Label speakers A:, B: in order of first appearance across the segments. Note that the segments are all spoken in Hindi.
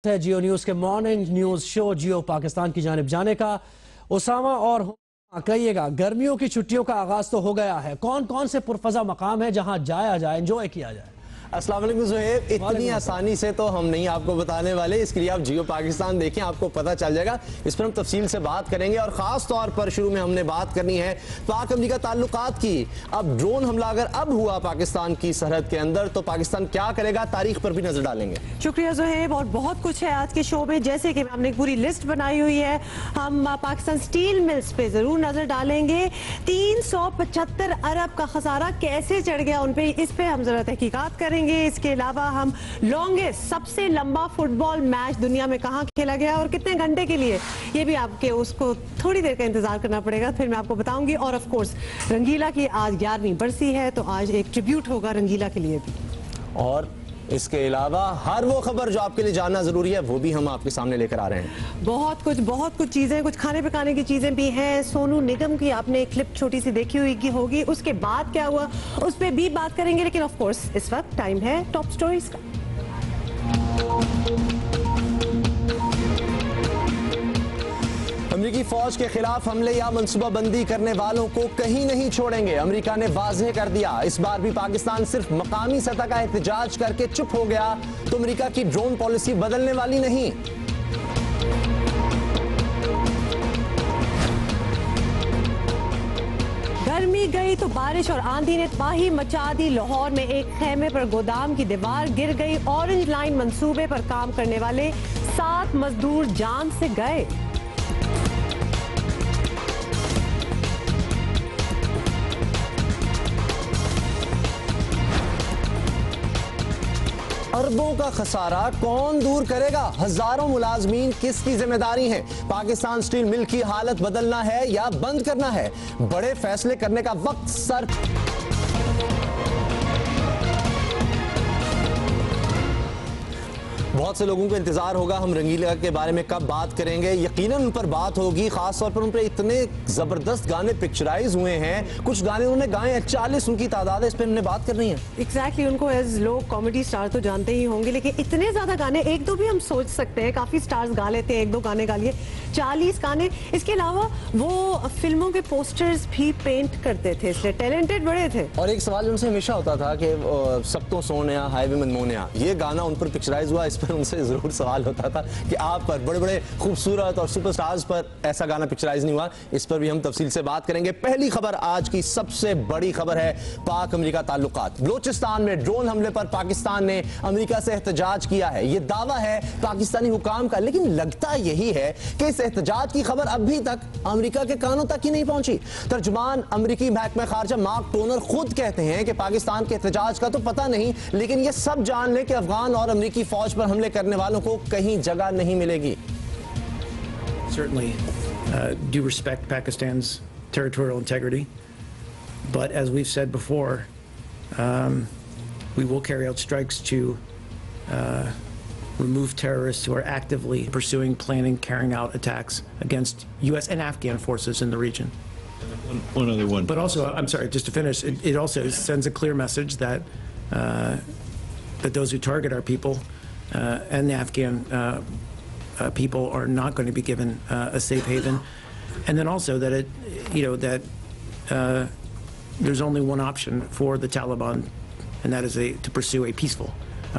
A: है जियो न्यूज के मॉर्निंग न्यूज शो जियो पाकिस्तान की जानिब जाने का। उसामा और कहिएगा, गर्मियों की छुट्टियों का आगाज तो हो गया है, कौन कौन से पुरफजा मकाम है जहां जाया जाए, एंजॉय किया जाए?
B: अस्सलाम वालेकुम ज़ुहैब, इतनी आसानी से तो हम नहीं आपको बताने वाले, इसके लिए आप जियो पाकिस्तान देखें, आपको पता चल जाएगा। इस पर हम तफसील से बात करेंगे और ख़ास तौर पर शुरू में हमने बात करनी है पाक अमरीका ताल्लुकात की। अब ड्रोन हमला अगर अब हुआ पाकिस्तान की सरहद के अंदर तो पाकिस्तान क्या करेगा, तारीख पर भी नजर डालेंगे।
C: शुक्रिया ज़ुहैब, और बहुत कुछ है आज के शो में, जैसे कि हमने एक पूरी लिस्ट बनाई हुई है। हम पाकिस्तान स्टील मिल्स पे जरूर नजर डालेंगे। 375 अरब का खसारा कैसे चढ़ गया उन पे, इस पे हम जरा तहकीकात करेंगे। इसके अलावा हम लॉन्गेस्ट, सबसे लंबा फुटबॉल मैच दुनिया में कहां खेला गया और कितने घंटे के लिए, ये भी आपके उसको थोड़ी देर का इंतजार करना पड़ेगा, फिर मैं आपको बताऊंगी। और ऑफ कोर्स रंगीला की आज 11वीं बरसी है, तो आज एक ट्रिब्यूट होगा रंगीला के लिए भी।
B: और इसके अलावा हर वो खबर जो आपके लिए जानना जरूरी है वो भी हम आपके सामने लेकर आ रहे हैं।
C: बहुत कुछ चीजें, कुछ खाने पकाने की चीजें भी हैं। सोनू निगम की आपने एक क्लिप छोटी सी देखी हुई होगी, उसके बाद क्या हुआ उस पर भी बात करेंगे। लेकिन ऑफ कोर्स इस वक्त टाइम है टॉप स्टोरीज का।
B: अमरीकी फौज के खिलाफ हमले या मनसूबाबंदी करने वालों को कहीं नहीं छोड़ेंगे, अमरीका ने वाज़ेह कर दिया। इस बार भी पाकिस्तान सिर्फ मकामी सतह का एहतजाज करके चुप हो गया तो अमरीका की ड्रोन पॉलिसी बदलने वाली नहीं।
C: गर्मी गई तो बारिश और आंधी ने तबाही मचा दी। लाहौर में एक खेमे पर गोदाम की दीवार गिर गई। ऑरेंज लाइन मंसूबे पर काम करने वाले 7 मजदूर जान से गए।
B: अरबों का खसारा कौन दूर करेगा, हजारों मुलाजमीन किसकी जिम्मेदारी है? पाकिस्तान स्टील मिल की हालत बदलना है या बंद करना है? बड़े फैसले करने का वक्त सर। बहुत से लोगों को इंतजार होगा हम रंगीला के बारे में कब बात करेंगे। यकीनन उन पर बात होगी, खास तौर पर उन पर इतने जबरदस्त गाने पिक्चराइज हुए हैं, कुछ गाने उन्होंने गाए हैं, 40 उनकी तादाद है, इस पर हमने बात करनी है।
C: एग्जैक्टली, उनको एज लोग कॉमेडी स्टार तो जानते ही होंगे, लेकिन इतने ज्यादा गाने, एक दो भी हम सोच सकते हैं, काफी स्टार्स गा लेते हैं, एक दो गाने गा लिए, 40 गाने। इसके अलावा वो फिल्मों के पोस्टर्स भी पेंट करते थे, इसलिए टैलेंटेड बड़े थे।
B: और एक सवाल उनसे हमेशा होता था कि सब तो सोनिया हाईवे मनमोनिया, ये गाना उन पर पिक्चराइज हुआ, इस पर उनसे जरूर सवाल होता था कि आप पर बड़े बड़े खूबसूरत और सुपरस्टार्स पर ऐसा गाना पिक्चराइज नहीं हुआ। इस पर भी हम तफसील से बात करेंगे। पहली खबर, आज की सबसे बड़ी खबर है पाक अमेरिका ताल्लुकात। बलोचिस्तान में ड्रोन हमले पर पाकिस्तान ने अमेरिका से एहतजाज किया है, यह दावा है पाकिस्तानी हुकाम का, लेकिन लगता यही है कि इस एहतजाज की खबर अभी तक अमेरिका के कानों तक ही नहीं पहुंची। तर्जुमान अमेरिकी महकमा खारजा मार्क टोनर खुद कहते हैं कि पाकिस्तान के एहतजाज का तो पता नहीं, लेकिन यह सब जान ले कि अफगान और अमेरिकी फौज पर हमले करने वालों को कहीं जगह नहीं मिलेगी।
D: Certainly do respect Pakistan's territorial integrity, but as we've said before, we will carry out strikes to remove terrorists who are actively pursuing, planning, carrying out attacks against U.S. and Afghan forces in the region.
E: One other one.
D: But also, I'm sorry, just to finish, it also sends a clear message that that those who target our people and the Afghan people are not going to be given a safe haven, and then also that there's only one option for the Taliban, and that is to pursue a peaceful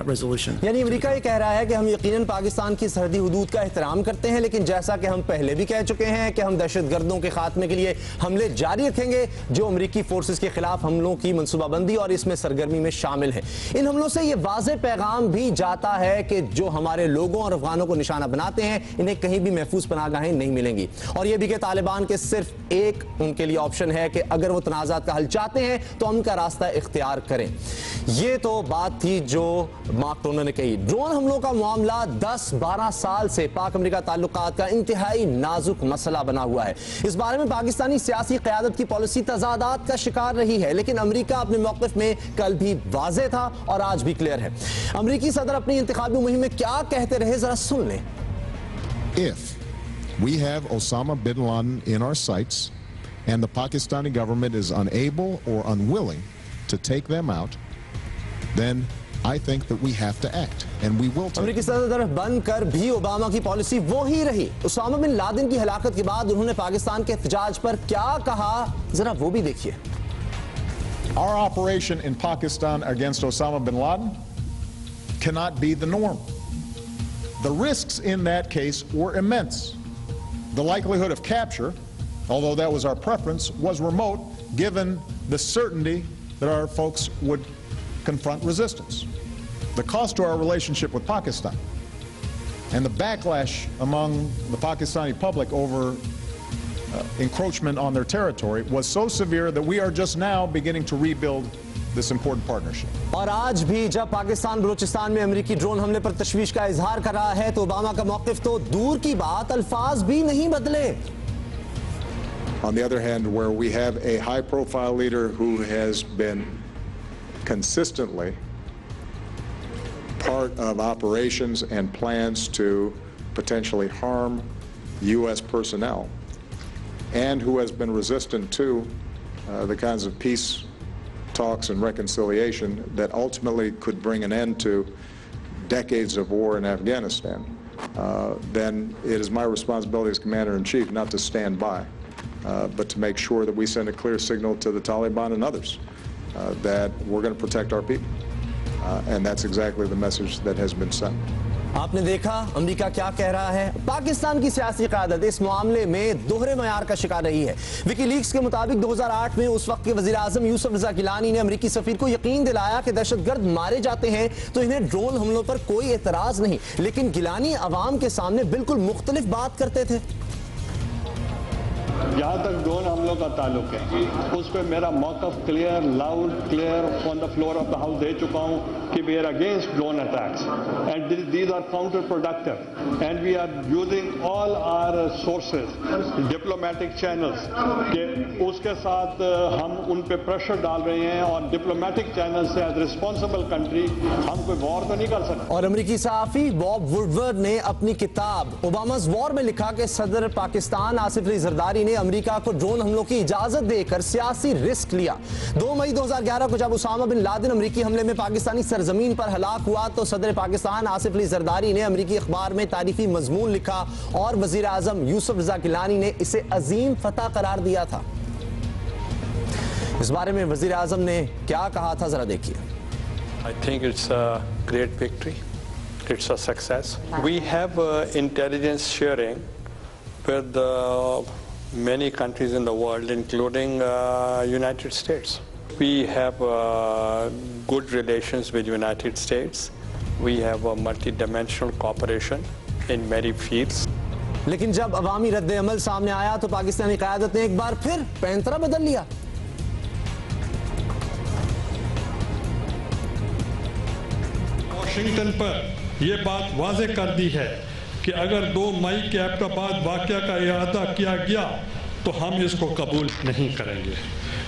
D: resolution.
B: यानी अमेरिका ये कह रहा है कि हम यकीनन पाकिस्तान की सरहदी हुदूद का एहतराम करते हैं, लेकिन जैसा कि हम पहले भी कह चुके हैं कि हम दहशतगर्दों के खात्मे के लिए हमले जारी रखेंगे जो अमेरिकी फोर्सेस के खिलाफ हमलों की मनसूबाबंदी और इसमें सरगर्मी में शामिल है। इन हमलों से ये वाज़ेह पैगाम भी जाता है कि जो हमारे लोगों और अफगानों को निशाना बनाते हैं, इन्हें कहीं भी महफूज पनाहगाहें नहीं मिलेंगी। और यह भी कि तालिबान के सिर्फ एक उनके लिए ऑप्शन है कि अगर वो तनाज़ात का हल चाहते हैं तो उनका रास्ता इख्तियार करें। ये तो बात थी जो मार्क टोनर ने कही। ड्रोन हमलों का मामला 10-12 साल से पाक अमेरिका ताल्लुकात का इंतहाई नाजुक मसला बना हुआ है। इस बारे में पाकिस्तानी सियासी क़यादत की पॉलिसी तजादात का शिकार रही है, लेकिन अमेरिका अपने मौक़िफ़ में कल भी वाज़ेह था और आज भी क्लियर है। अमेरिकी सदर अपनी इंतखाबी मुहिम में क्या कहते रहे, जरा सुन लें।
F: If we have Osama bin Laden in our sights and the Pakistani government is unable or unwilling to take them out, then I think that we have to act, and we will take.
B: अमेरिकी सदर बन कर भी ओबामा की पॉलिसी वो ही रही। उसामा बिन लादेन की हलाकत के बाद उन्होंने पाकिस्तान के एहतजाज पर क्या कहा, जरा वो भी देखिए।
F: Our operation in Pakistan against Osama bin Laden cannot be the norm. The risks in that case were immense. The likelihood of capture, although that was our preference, was remote given the certainty that our folks would confront resistance. The cost to our relationship with Pakistan and the backlash among the Pakistani public over encroachment on their territory was so severe that we are just now beginning to rebuild this important partnership.
B: और आज भी जब पाकिस्तान बलूचिस्तान में अमेरिकी ड्रोन हमले पर तशवीश का इजहार कर रहा है तो ओबामा का मौकिफ तो दूर की बात, अल्फाज भी नहीं बदले।
F: On the other hand, where we have a high-profile leader who has been consistently part of operations and plans to potentially harm U.S. personnel, and who has been resistant to the kinds of peace talks and reconciliation that ultimately could bring an end to decades of war in Afghanistan, then it is my responsibility as Commander-in-Chief not to stand by, but to make sure that we send a clear signal to the Taliban and others that we're going to protect our people. And that's exactly the message that has been sent.
B: आपने देखा अमेरिका क्या कह रहा है। पाकिस्तान की सियासी क़यादत इस मामले में दोहरे मयार का शिकार रही है। विकीलीक्स के मुताबिक 2008 में उस वक्त के वज़ीर आज़म यूसुफ रज़ा गिलानी ने अमेरिकी सफ़ीर को यकीन दिलाया कि दहशतगर्द मारे जाते हैं तो इन्हें ड्रोन हमलों पर कोई एतराज़ नहीं, लेकिन गिलानी अवाम के सामने बिल्कुल मुख्तलिफ बात करते थे।
G: जहाँ तक ड्रोन हमलों का ताल्लुक है उस पर मेरा मौक़िफ़ clear, loud, clear on the floor of the house दे चुका हूँ कि we are against drone attacks and these are counterproductive and we are using all our sources diplomatic channels के उसके साथ हम उन पे प्रेशर डाल रहे हैं और डिप्लोमेटिक चैनल से एज रिस्पॉन्सिबल कंट्री हम कोई वॉर तो नहीं कर सकते।
B: और अमेरिकी सहाफ़ी बॉब वुडवर्ड ने अपनी किताब ओबामा's वॉर में लिखा कि सदर पाकिस्तान आसिफ अली जरदारी ने अमेरिका को ड्रोन हमलों की इजाजत देकर सियासी रिस्क लिया। 2 मई 2011 को जब उसामा बिन लादेन अमेरिकी हमले में पाकिस्तानी सरजमीन पर हलाक हुआ तो सदर पाकिस्तान आसिफ अली जरदारी ने अमेरिकी अखबार में तारीफी मजमून लिखा और वजीर आजम यूसुफ रज़ा गिलानी ने इसे अजीम फतह करार दिया था। इस बारे में वजीर आजम ने क्या कहा था, जरा देखिए।
H: I think it's a great victory. It's a success. We have intelligence sharing with many countries in the world, including United States. We have good relations with United States. We have a multi-dimensional cooperation in many fields.
B: लेकिन जब अवामी रद्द अमल सामने आया तो पाकिस्तानी क़यादत ने एक बार फिर पैंतरा बदल लिया।
I: वाशिंगटन पर यह बात वाज़े कर दी है कि अगर 2 मई के एबटाबाद वाक़या का इरादा किया गया तो हम इसको कबूल नहीं करेंगे।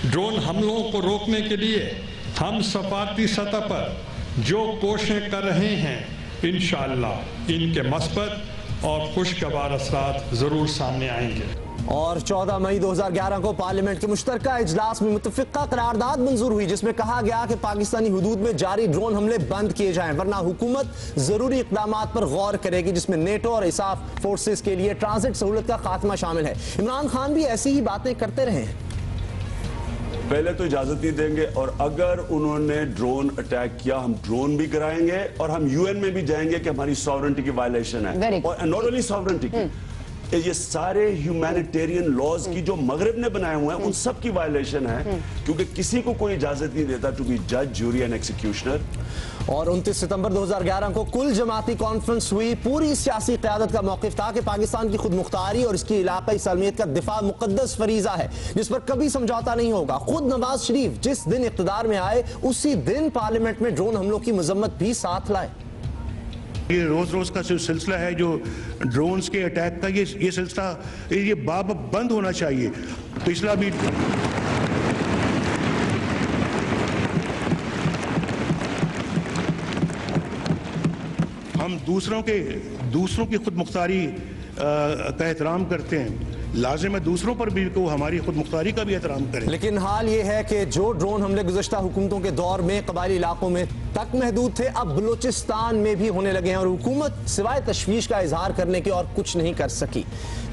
I: ड्रोन हमलों को रोकने के लिए हम सफारती सतह पर जो कोशिशें कर रहे हैं इंशाअल्लाह इनके मस्बत और खुशगवार असरात ज़रूर सामने आएंगे।
B: और 14 मई 2011 को पार्लियामेंट के मुश्तरका इजलास में मुत्तफ़िक़ा करारदाद मंजूर हुई जिसमें कहा गया कि पाकिस्तानी हुदूद में जारी ड्रोन हमले बंद किए जाएं वरना हुकूमत जरूरी इक़दामात पर गौर करेगी जिसमें नेटो और इसाफ फोर्सेस के लिए ट्रांजिट सहूलत का खात्मा शामिल है। इमरान खान भी ऐसी ही बातें करते रहे हैं।
J: पहले तो इजाजत नहीं देंगे और अगर उन्होंने ड्रोन अटैक किया हम ड्रोन भी कराएंगे और हम यूएन में भी जाएंगे कि हमारी सॉवरेंटी की वायलेशन है और नॉट ओनली सॉवरेंटी की ये सारे ह्यूमैनिटेरियन लॉज की जो मगरिब ने बनाए हुए हैं उन सब की वायलेशन है क्योंकि किसी को कोई इजाजत नहीं देता टू बी जज, जूरी एंड एक्सिक्यूशनर।
B: और 29 सितंबर 2011 को कुल जमाती कॉन्फ्रेंस हुई। पूरी सियासी क़यादत का मौक़िफ़ था कि पाकिस्तान की खुद मुख्तारी और इसकी इलाक़ाई सलमियत का दिफा मुक़द्दस फरीज़ा है जिस पर कभी समझौता नहीं होगा। खुद नवाज शरीफ जिस दिन इक़्तिदार में आए उसी दिन पार्लियामेंट में ड्रोन हमलों की मजम्मत भी साथ लाए।
K: ये रोज का सिलसिला है जो ड्रोन्स के अटैक का ये सिलसिला ये बाब बंद होना चाहिए। पिछला भी हम दूसरों की खुद मुख्तारी का एहतराम करते हैं लाजिम है दूसरों पर भी को हमारी खुद मुख्तारी का भी एहतराम करें।
B: लेकिन हाल ये है कि जो ड्रोन हमले गुज़श्ता हुकूमतों के दौर में कबायली इलाकों में तक महदूद थे, अब बलूचिस्तान में भी होने लगे हैं और हुकूमत सिवाय तशवीश का इजहार करने के और कुछ नहीं कर सकी।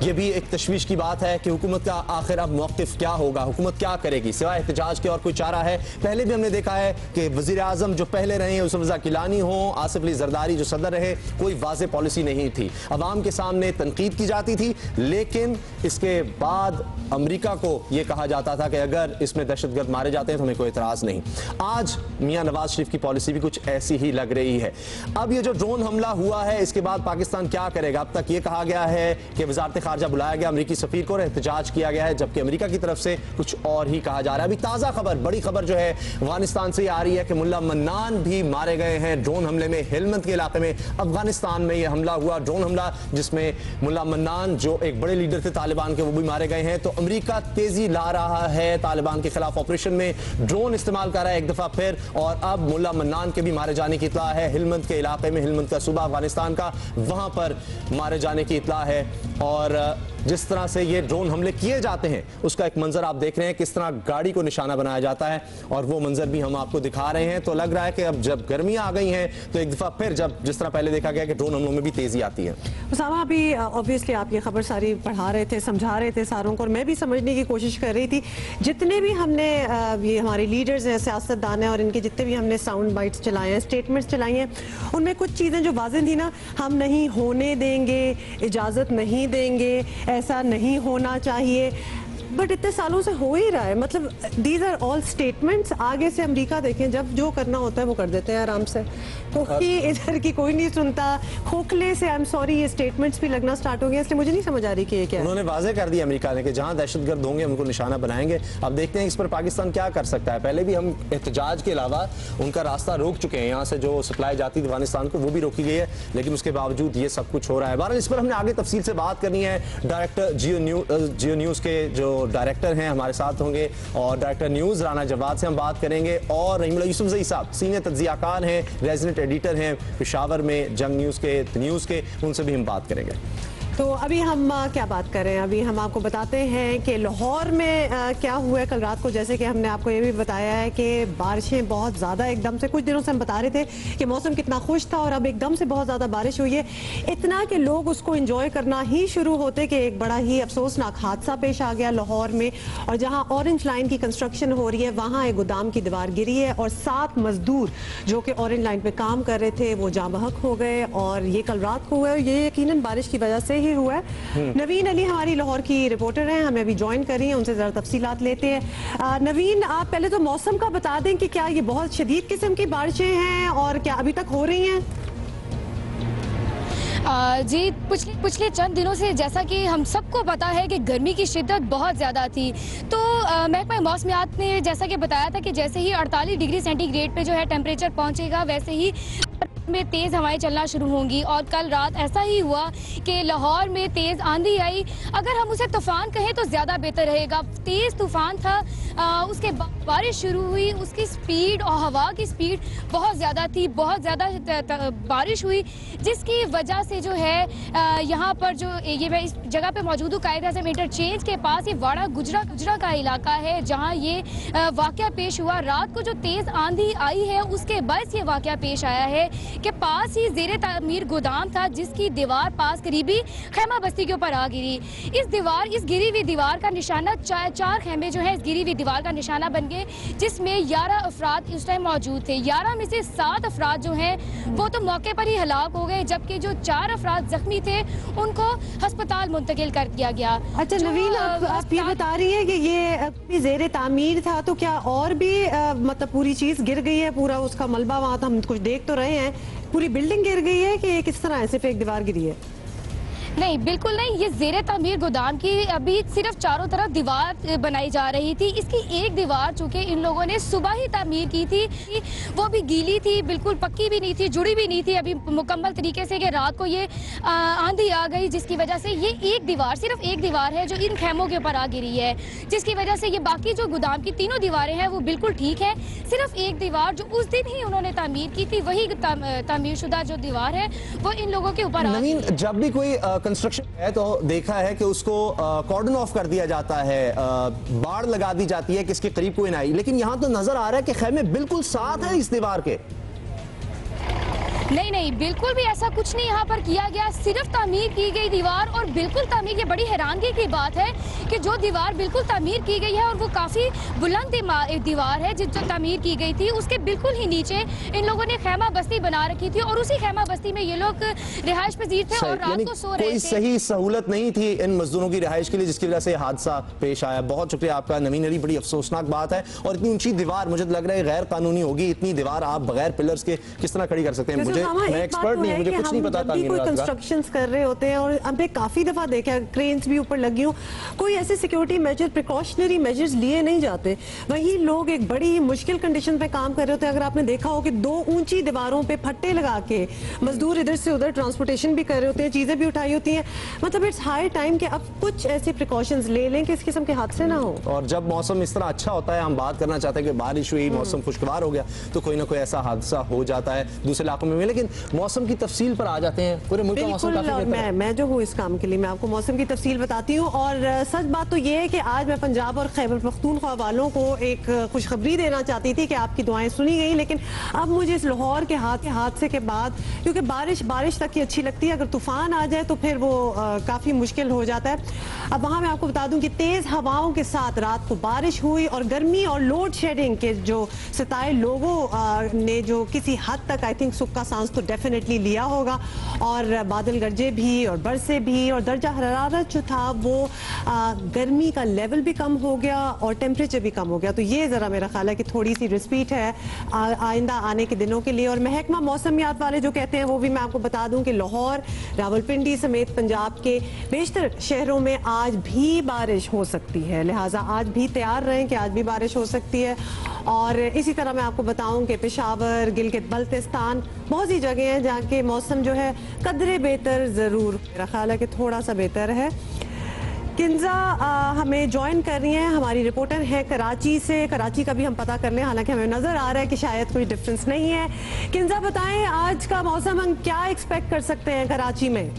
B: ये भी एक तशवीश की बात है कि हुकूमत का आखिर अब मौक़िफ़ क्या होगा, हुकूमत क्या करेगी, सिवाय एहतजाज के और कोई चारा है। पहले भी हमने देखा है कि वज़ीर आज़म जो पहले रहे हैं, यूसुफ रज़ा किलानी हो, आसिफ अली ज़रदारी जो सदर रहे, कोई वाज़ेह पॉलिसी नहीं थी, अवाम के सामने तनकीद की जाती थी। लेकिन इसके बाद अमरीका को यह कहा जाता था कि अगर इसमें दहशतगर्द मारे जाते हैं तो हमें कोई एतराज़ नहीं। आज मियां नवाज शरीफ की पॉलिसी भी कुछ ऐसी ही लग रही है। अब ये जो ड्रोन हमला हुआ है, इसके बाद पाकिस्तान क्या करेगा? अब तक ये कहा गया है कि वजारत खारजा बुलाया गया अमरीकी सफीर को और एहतजाज किया गया है, जबकि अमरीका की तरफ से कुछ और ही कहा जा रहा है। अभी ताज़ा खबर, बड़ी खबर जो है अफगानिस्तान से आ रही है कि मुल्ला मन्नान भी मारे गए हैं ड्रोन हमले में। हेलमंद के इलाके में अफगानिस्तान में यह हमला हुआ, ड्रोन हमला, जिसमें मुल्ला मन्नान जो एक बड़े लीडर थे तालिबान के, वो भी मारे गए हैं। तो अमरीका तेजी ला रहा है तालिबान के खिलाफ ऑपरेशन में, ड्रोन इस्तेमाल कर रहा है एक दफा फिर, और अब मुल्ला मन्नान के भी मारे जाने की इत्तला है। हेलमंद के इलाके में, हेलमंद का सूबा अफगानिस्तान का, वहां पर मारे जाने की इत्तला है। और जिस तरह से ये ड्रोन हमले किए जाते हैं उसका एक मंजर आप देख रहे हैं, किस तरह गाड़ी को निशाना बनाया जाता है, और वो मंजर भी हम आपको दिखा रहे हैं। तो लग रहा है कि अब जब गर्मियां आ गई हैं तो एक दफा फिर, जब जिस तरह पहले देखा गया कि ड्रोन हमलों में भी तेजी आती है।
C: उसामा, अभी ऑब्वियसली आप ये खबर सारी पढ़ा रहे थे, समझा रहे थे सारों को, और मैं भी समझने की कोशिश कर रही थी। जितने भी हमने ये हमारे लीडर्स हैं, सियासतदान हैं, और इनके जितने भी हमने साउंड बाइट्स चलाए हैं, स्टेटमेंट्स चलाई हैं, उनमें कुछ चीज़ें जो वाज़ेह थी ना, हम नहीं होने देंगे, इजाज़त नहीं देंगे, ऐसा नहीं होना चाहिए, बट इतने सालों से हो ही रहा है। मतलब दीज आर ऑल स्टेटमेंट्स। आगे से अमेरिका देखें, जब जो करना होता है वो कर देते हैं आराम से, कोई इधर की कोई नहीं सुनता। खोखले से, आई एम सॉरी, ये स्टेटमेंट्स भी लगना स्टार्ट हो गए, इसलिए मुझे नहीं समझ आ रही कि ये क्या है।
B: उन्होंने वाज़ेह कर दिया अमेरिका ने कि जहां दहशतगर्द होंगे उनको निशाना बनाएंगे। अब देखते हैं इस पर पाकिस्तान क्या कर सकता है। पहले भी हम एहतजाज के अलावा उनका रास्ता रोक चुके हैं, यहाँ से जो सप्लाई जाती थी अफगानिस्तान को वो भी रोकी गई है, लेकिन उसके बावजूद ये सब कुछ हो रहा है। बहरहाल इस पर हमने आगे तफसील से बात करनी है। डायरेक्टर जियो न्यूज़ के जो डायरेक्टर हैं हमारे साथ होंगे, और डायरेक्टर न्यूज़ राना जवाद से हम बात करेंगे, और रहीमुल्लाह यूसुफजई साहब सीनियर तज्जियाकार हैं, रेजिडेंट एडिटर हैं पेशावर में जंग न्यूज़ के, उनसे भी हम बात करेंगे।
C: तो अभी हम क्या बात कर रहे हैं, अभी हम आपको बताते हैं कि लाहौर में क्या हुआ है कल रात को। जैसे कि हमने आपको ये भी बताया है कि बारिशें बहुत ज़्यादा एकदम से, कुछ दिनों से हम बता रहे थे कि मौसम कितना खुश था और अब एकदम से बहुत ज़्यादा बारिश हुई है, इतना कि लोग उसको एंजॉय करना ही शुरू होते कि एक बड़ा ही अफसोसनाक हादसा पेश आ गया लाहौर में। और जहाँ ऑरेंज लाइन की कंस्ट्रक्शन हो रही है वहाँ एक गोदाम की दीवार गिरी है और 7 मजदूर जो कि ऑरेंज लाइन पे काम कर रहे थे वो जाँ बहक हो गए, और ये कल रात को हुआ है। ये यकीनन बारिश की वजह से ही हुआ है। नवीन अली हमारी लाहौर की रिपोर्टर हैं, हमें अभी ज्वाइन कर रही हैं, उनसे जरा तफसीलात लेते हैं। नवीन, आप पहले तो मौसम का बता दें कि क्या ये बहुत शदीद किस्म की बारिशें हैं और क्या अभी तक हो रही हैं?
L: जी, पिछले चंद दिनों से जैसा कि हम सबको पता है कि गर्मी की शिद्दत बहुत ज़्यादा थी, तो महकमा मौसमियात ने जैसा कि बताया था कि जैसे ही 48 डिग्री सेंटीग्रेड पे जो है टेम्परेचर पहुंचेगा वैसे ही में तेज़ हवाएं चलना शुरू होंगी। और कल रात ऐसा ही हुआ कि लाहौर में तेज़ आंधी आई, अगर हम उसे तूफ़ान कहें तो ज़्यादा बेहतर रहेगा। तेज़ तूफ़ान था, उसके बाद बारिश शुरू हुई, उसकी स्पीड और हवा की स्पीड बहुत ज़्यादा थी, बहुत ज़्यादा बारिश हुई, जिसकी वजह से जो है यहाँ पर जो ये मैं इस जगह पे मौजूद हूँ, कायद आज़म इंटरचेंज के पास, ये वाड़ा गुजरा का इलाका है जहाँ ये वाक़या पेश हुआ। रात को जो तेज़ आंधी आई है उसके बाद ये वाक़या पेश आया है कि पास ही ज़ेरे तामीर गोदाम था जिसकी दीवार पास करीबी खैमा बस्ती के ऊपर आ गिरी। इस गिरी हुई दीवार का निशाना 4 खैमे जो है इस गिरी हुई दीवार का निशाना बन गए, जिसमें 11 अफराद उस टाइम मौजूद थे। 11 में से 7 अफराद जो हैं वो तो मौके पर ही हलाक हो गए, जबकि जो 4 अफराद जख्मी थे उनको अस्पताल मुंतकिल कर दिया गया।
C: अच्छा नवीन, आप ये बता रही है कि ये ज़ेरे तामीर था, तो क्या और भी मतलब पूरी चीज़ गिर गई है, पूरा उसका मलबा वहाँ था, हम कुछ देख तो रहे हैं, पूरी बिल्डिंग गिर गई है कि किस तरह है, सिर्फ एक दीवार गिरी है?
L: नहीं, बिल्कुल नहीं, ये ज़ेरे तामीर गोदाम की अभी सिर्फ चारों तरफ दीवार बनाई जा रही थी। इसकी एक दीवार चूँकि इन लोगों ने सुबह ही तामीर की थी, वो भी गीली थी, बिल्कुल पक्की भी नहीं थी, जुड़ी भी नहीं थी अभी मुकम्मल तरीके से, कि रात को ये आंधी आ गई जिसकी वजह से ये एक दीवार, सिर्फ एक दीवार है जो इन खैमों के ऊपर आ गिरी है, जिसकी वजह से ये बाकी जो गोदाम की तीनों दीवारें हैं वो बिल्कुल ठीक है। सिर्फ एक दीवार जो उस दिन ही उन्होंने तामीर की थी, वही तामीर शुदा जो दीवार है वो इन लोगों के ऊपर आ गई।
B: जब भी कोई कंस्ट्रक्शन है तो देखा है कि उसको कॉर्डन ऑफ कर दिया जाता है, बाड़ लगा दी जाती है कि इसके करीब कोई ना आए, लेकिन यहां तो नजर आ रहा है कि खैमे बिल्कुल साथ है इस दीवार के।
L: नहीं नहीं, बिल्कुल भी ऐसा कुछ नहीं यहाँ पर किया गया, सिर्फ तामीर की गई दीवार। और बिल्कुल तामीर, ये बड़ी हैरानगी की बात है कि जो दीवार बिल्कुल तामीर की गई है और वो काफ़ी बुलंद दीवार है जो तामीर की गई थी, उसके बिल्कुल ही नीचे इन लोगों ने खैमा बस्ती बना रखी थी और उसी खैमा बस्ती में ये लोग रिहाइश पजीर थे और रात को सो रहे थे।
B: कोई सही सहूलत नहीं थी इन मजदूरों की रिहाइश के लिए, जिसकी वजह से हादसा पेश आया। बहुत शुक्रिया आपका नवीन अली, बड़ी अफसोसनाक बात है। और इतनी ऊंची दीवार मुझे लग रहा है गैर कानूनी होगी। इतनी दीवार आप बगैर पिलर्स के किस तरह खड़ी कर सकते हैं? मैं एक्सपर्ट नहीं, मुझे कुछ नहीं पता।
C: कोई कंस्ट्रक्शंस कर रहे होते हैं और हमने काफी दफा देखा है क्रेन्स भी ऊपर लगी हूं, कोई ऐसे सिक्योरिटी मेजर, प्रिकॉशनरी मेजर्स लिए नहीं जाते। वही लोग एक बड़ी मुश्किल कंडीशन पे काम कर रहे होते हैं। अगर आपने देखा हो कि 2 ऊंची दीवारों पे फट्टे लगा के मजदूर इधर से उधर ट्रांसपोर्टेशन भी कर रहे होते हैं, चीजें भी उठाई होती हैं। मतलब इट्स हाई टाइम कि अब कुछ ऐसे प्रिकॉशंस ले लें कि इस किस्म के हादसे ना हो।
B: और जब मौसम इस तरह अच्छा होता है, हम बात करना चाहते हैं कि बारिश हुई, मौसम खुशगवार हो गया, तो कोई ना कोई ऐसा हादसा हो जाता है दूसरे इलाकों में। लेकिन मौसम की तफसील पर आ जाते हैं, पूरे मुल्क का मौसम काफी बेहतर है।
C: मैं जो हूँ इस काम के लिए, मैं आपको मौसम की तफसील बताती हूँ। और सच बात तो ये है कि आज मैं पंजाब और खैबर पख्तूनख्वा वालों को एक खुशखबरी देना चाहती थी कि आपकी दुआएं सुनी गई, लेकिन अब मुझे इस लाहौर के हादसे के बाद, क्योंकि बारिश तक की अच्छी लगती है, अगर तूफान आ जाए तो फिर वो काफी मुश्किल हो जाता है। अब वहाँ मैं आपको बता दूं कि तेज हवाओं के साथ रात को बारिश हुई और गर्मी और लोड शेडिंग के जो सताए लोगों ने जो किसी हद तक आई थिंक सुख का सांस तो डेफिनेटली लिया होगा। और बादल गरजे भी और बरसे भी और दर्जा हरारत जो था वो गर्मी का लेवल भी कम हो गया और टेम्परेचर भी कम हो गया। तो ये ज़रा मेरा ख्याल है कि थोड़ी सी रिस्पीट है आइंदा आने के दिनों के लिए। और महकमा मौसमियात वाले जो कहते हैं वो भी मैं आपको बता दूं कि लाहौर, रावलपिंडी समेत पंजाब के बेशतर शहरों में आज भी बारिश हो सकती है, लिहाजा आज भी तैयार रहें कि आज भी बारिश हो सकती है। और इसी तरह मैं आपको बताऊं कि पेशावर, गिलगित बल्तिस्तान, बहुत सी जगह हैं जहाँ के मौसम जो है कदरे बेहतर ज़रूर, मेरा ख्याल है कि थोड़ा सा बेहतर है। किंजा हमें ज्वाइन कर रही हैं, हमारी रिपोर्टर है कराची से। कराची का भी हम पता कर लें, हालांकि हमें नज़र आ रहा है कि शायद कोई डिफरेंस नहीं है। किंजा बताएं आज का मौसम हम क्या एक्सपेक्ट कर सकते हैं कराची में?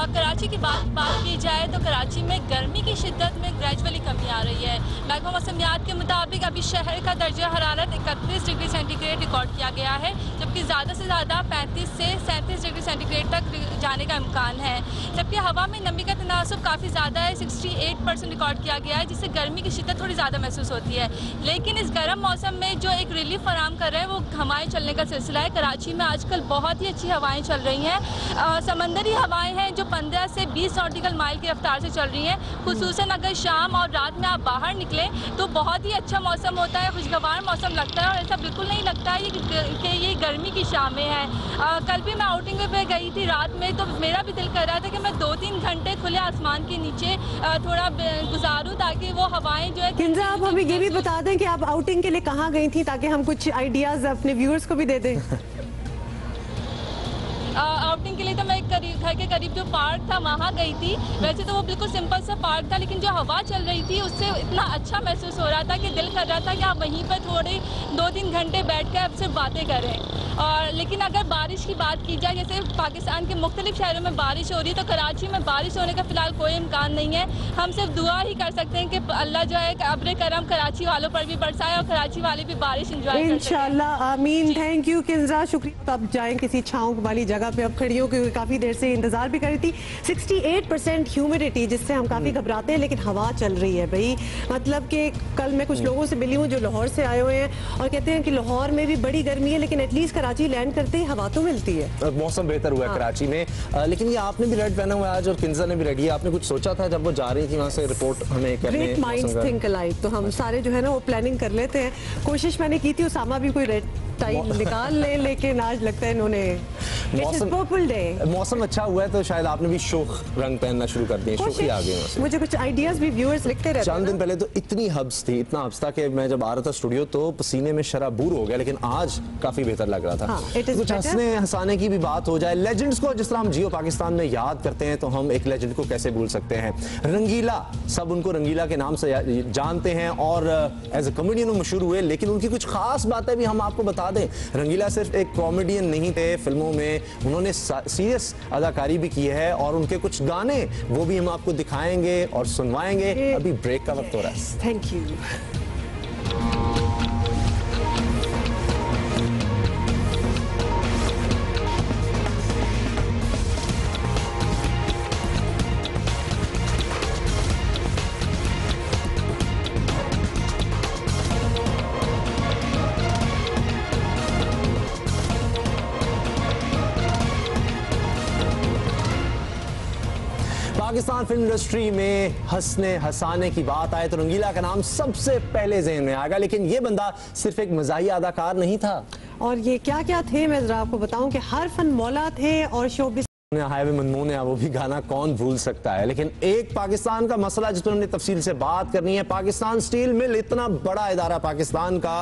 M: कराची की बात की जाए तो कराची में गर्मी की शिद्दत में ग्रेजुअली कमी आ रही है। महकमा मौसमियात के मुताबिक अभी शहर का दर्जा हरारत 31 डिग्री सेंटीग्रेड रिकॉर्ड किया गया है, जबकि ज़्यादा से ज़्यादा 35 से 37 डिग्री सेंटीग्रेड तक जाने का इम्कान है। जबकि हवा में नमी का तनासुब काफ़ी ज़्यादा है, 68% रिकॉर्ड किया गया है, जिससे गर्मी की शिद्दत थोड़ी ज़्यादा महसूस होती है। लेकिन इस गर्म मौसम में जो एक रिलीफ फराम कर रहे हैं वो हवाएँ चलने का सिलसिला है। कराची में आजकल बहुत ही अच्छी हवाएँ चल रही हैं, समंदरी हवाएँ हैं जो 15 से 20 नॉटिकल माइल की रफ्तार से चल रही हैं। खुसूसन अगर शाम और रात में आप बाहर निकलें तो बहुत ही अच्छा मौसम होता है, खुशगवार मौसम लगता है और ऐसा बिल्कुल नहीं लगता है कि ये गर्मी की शामें हैं। कल भी मैं आउटिंग पे गई थी रात में, तो मेरा भी दिल कर रहा था कि मैं 2-3 घंटे खुले आसमान के नीचे थोड़ा गुजारूं ताकि वो हवाएं जो है।
C: किंजा, आप हमें ये भी बता दें कि आप आउटिंग के लिए कहाँ गई थी ताकि हम कुछ आइडियाज़ अपने व्यूअर्स को भी दे दें।
M: आउटिंग के लिए तो मैं घर के करीब जो पार्क था वहाँ गई थी। वैसे तो वो बिल्कुल सिंपल सा पार्क था, लेकिन जो हवा चल रही थी उससे इतना अच्छा महसूस हो रहा था कि दिल कर रहा था कि आप वहीं पर थोड़े 2-3 घंटे बैठ कर अब सिर्फ बातें करें। और लेकिन अगर बारिश की बात की जाए, जैसे पाकिस्तान के मुख्तलिफ शहरों में बारिश हो रही है, तो कराची में बारिश होने का फिलहाल कोई इम्कान नहीं है। हम सिर्फ दुआ ही कर सकते हैं कि अल्लाह जो है अब्र करम कराची वालों पर भी बरसाए और कराची वाले भी बारिश इंजॉय कर सकें।
C: इंशाल्लाह, आमीन। थैंक यू किंजा, शुक्रिया। तब जाएं किसी छाँव वाली जगह पे, अब खड़ी हो क्योंकि काफ़ी देर से इंतज़ार भी कर रही थी। 68% ह्यूमिडिटी, जिससे हम काफ़ी घबराते हैं, लेकिन हवा चल रही है भाई। मतलब कि कल मैं कुछ लोगों से मिली हूँ जो लाहौर से आए हुए हैं और कहते हैं कि लाहौर में भी बड़ी गर्मी है, लेकिन एटलीस्ट कराची लैंड करते ही हवा तो मिलती है।
B: मौसम बेहतर हुआ है कराची में। लेकिन ये आपने भी रेड पहना हुआ है आज और किंजा ने भी रेड। आपने कुछ सोचा था जब वो जा रही थी वहाँ से रिपोर्ट हमें करने?
C: ग्रेट माइंड्स थिंक अलाइक, तो हम सारे जो है ना वो प्लानिंग कर लेते हैं। कोशिश मैंने की थी उसामा भी कोई रेड टाइम निकाल ले, लेकिन आज लगता है इन्होंने
B: मौसम अच्छा हुआ है तो शायद आपने भी शोख रंग पहनना शुरू कर दिए, शोखी आ गई।
C: मुझे कुछ आइडियाज भी व्यूअर्स लिखते रहते हैं।
B: चंद दिन पहले तो इतनी हब्स थी, इतना हब्स था कि मैं जब आ रहा था स्टूडियो तो पसीने में शराबूर हो गया, लेकिन आज काफी बेहतर लग रहा था।
C: हाँ,
B: कुछ हंसने हंसाने की भी बात हो जाए। लेजेंड्स को जिस तरह हम जियो पाकिस्तान में याद करते हैं, तो हम एक लेजेंड को कैसे भूल सकते हैं? रंगीला, सब उनको रंगीला के नाम से जानते हैं और एज ए कॉमेडियन मशहूर हुए, लेकिन उनकी कुछ खास बातें भी हम आपको बता बता दें, रंगीला सिर्फ एक कॉमेडियन नहीं थे, फिल्मों में उन्होंने सीरियस अदाकारी भी की है और उनके कुछ गाने वो भी हम आपको दिखाएंगे और सुनवाएंगे। अभी ब्रेक का वक्त हो रहा है।
C: Thank you.
B: Pakistan film industry में हंसने हंसाने की बात आए तो रंगीला का नाम सबसे पहले ज़हन में आएगा, लेकिन ये बंदा सिर्फ एक मज़ाहिया अदाकार नहीं था।
C: और ये क्या क्या थे मैं जरा आपको बताऊं कि हर फन मौला थे और शोबिस
B: हाईवे मनमून है, वो भी गाना कौन भूल सकता है। लेकिन एक पाकिस्तान का मसला जिस पर हमने तफसील से बात करनी है, पाकिस्तान स्टील मिल, इतना बड़ा इदारा पाकिस्तान का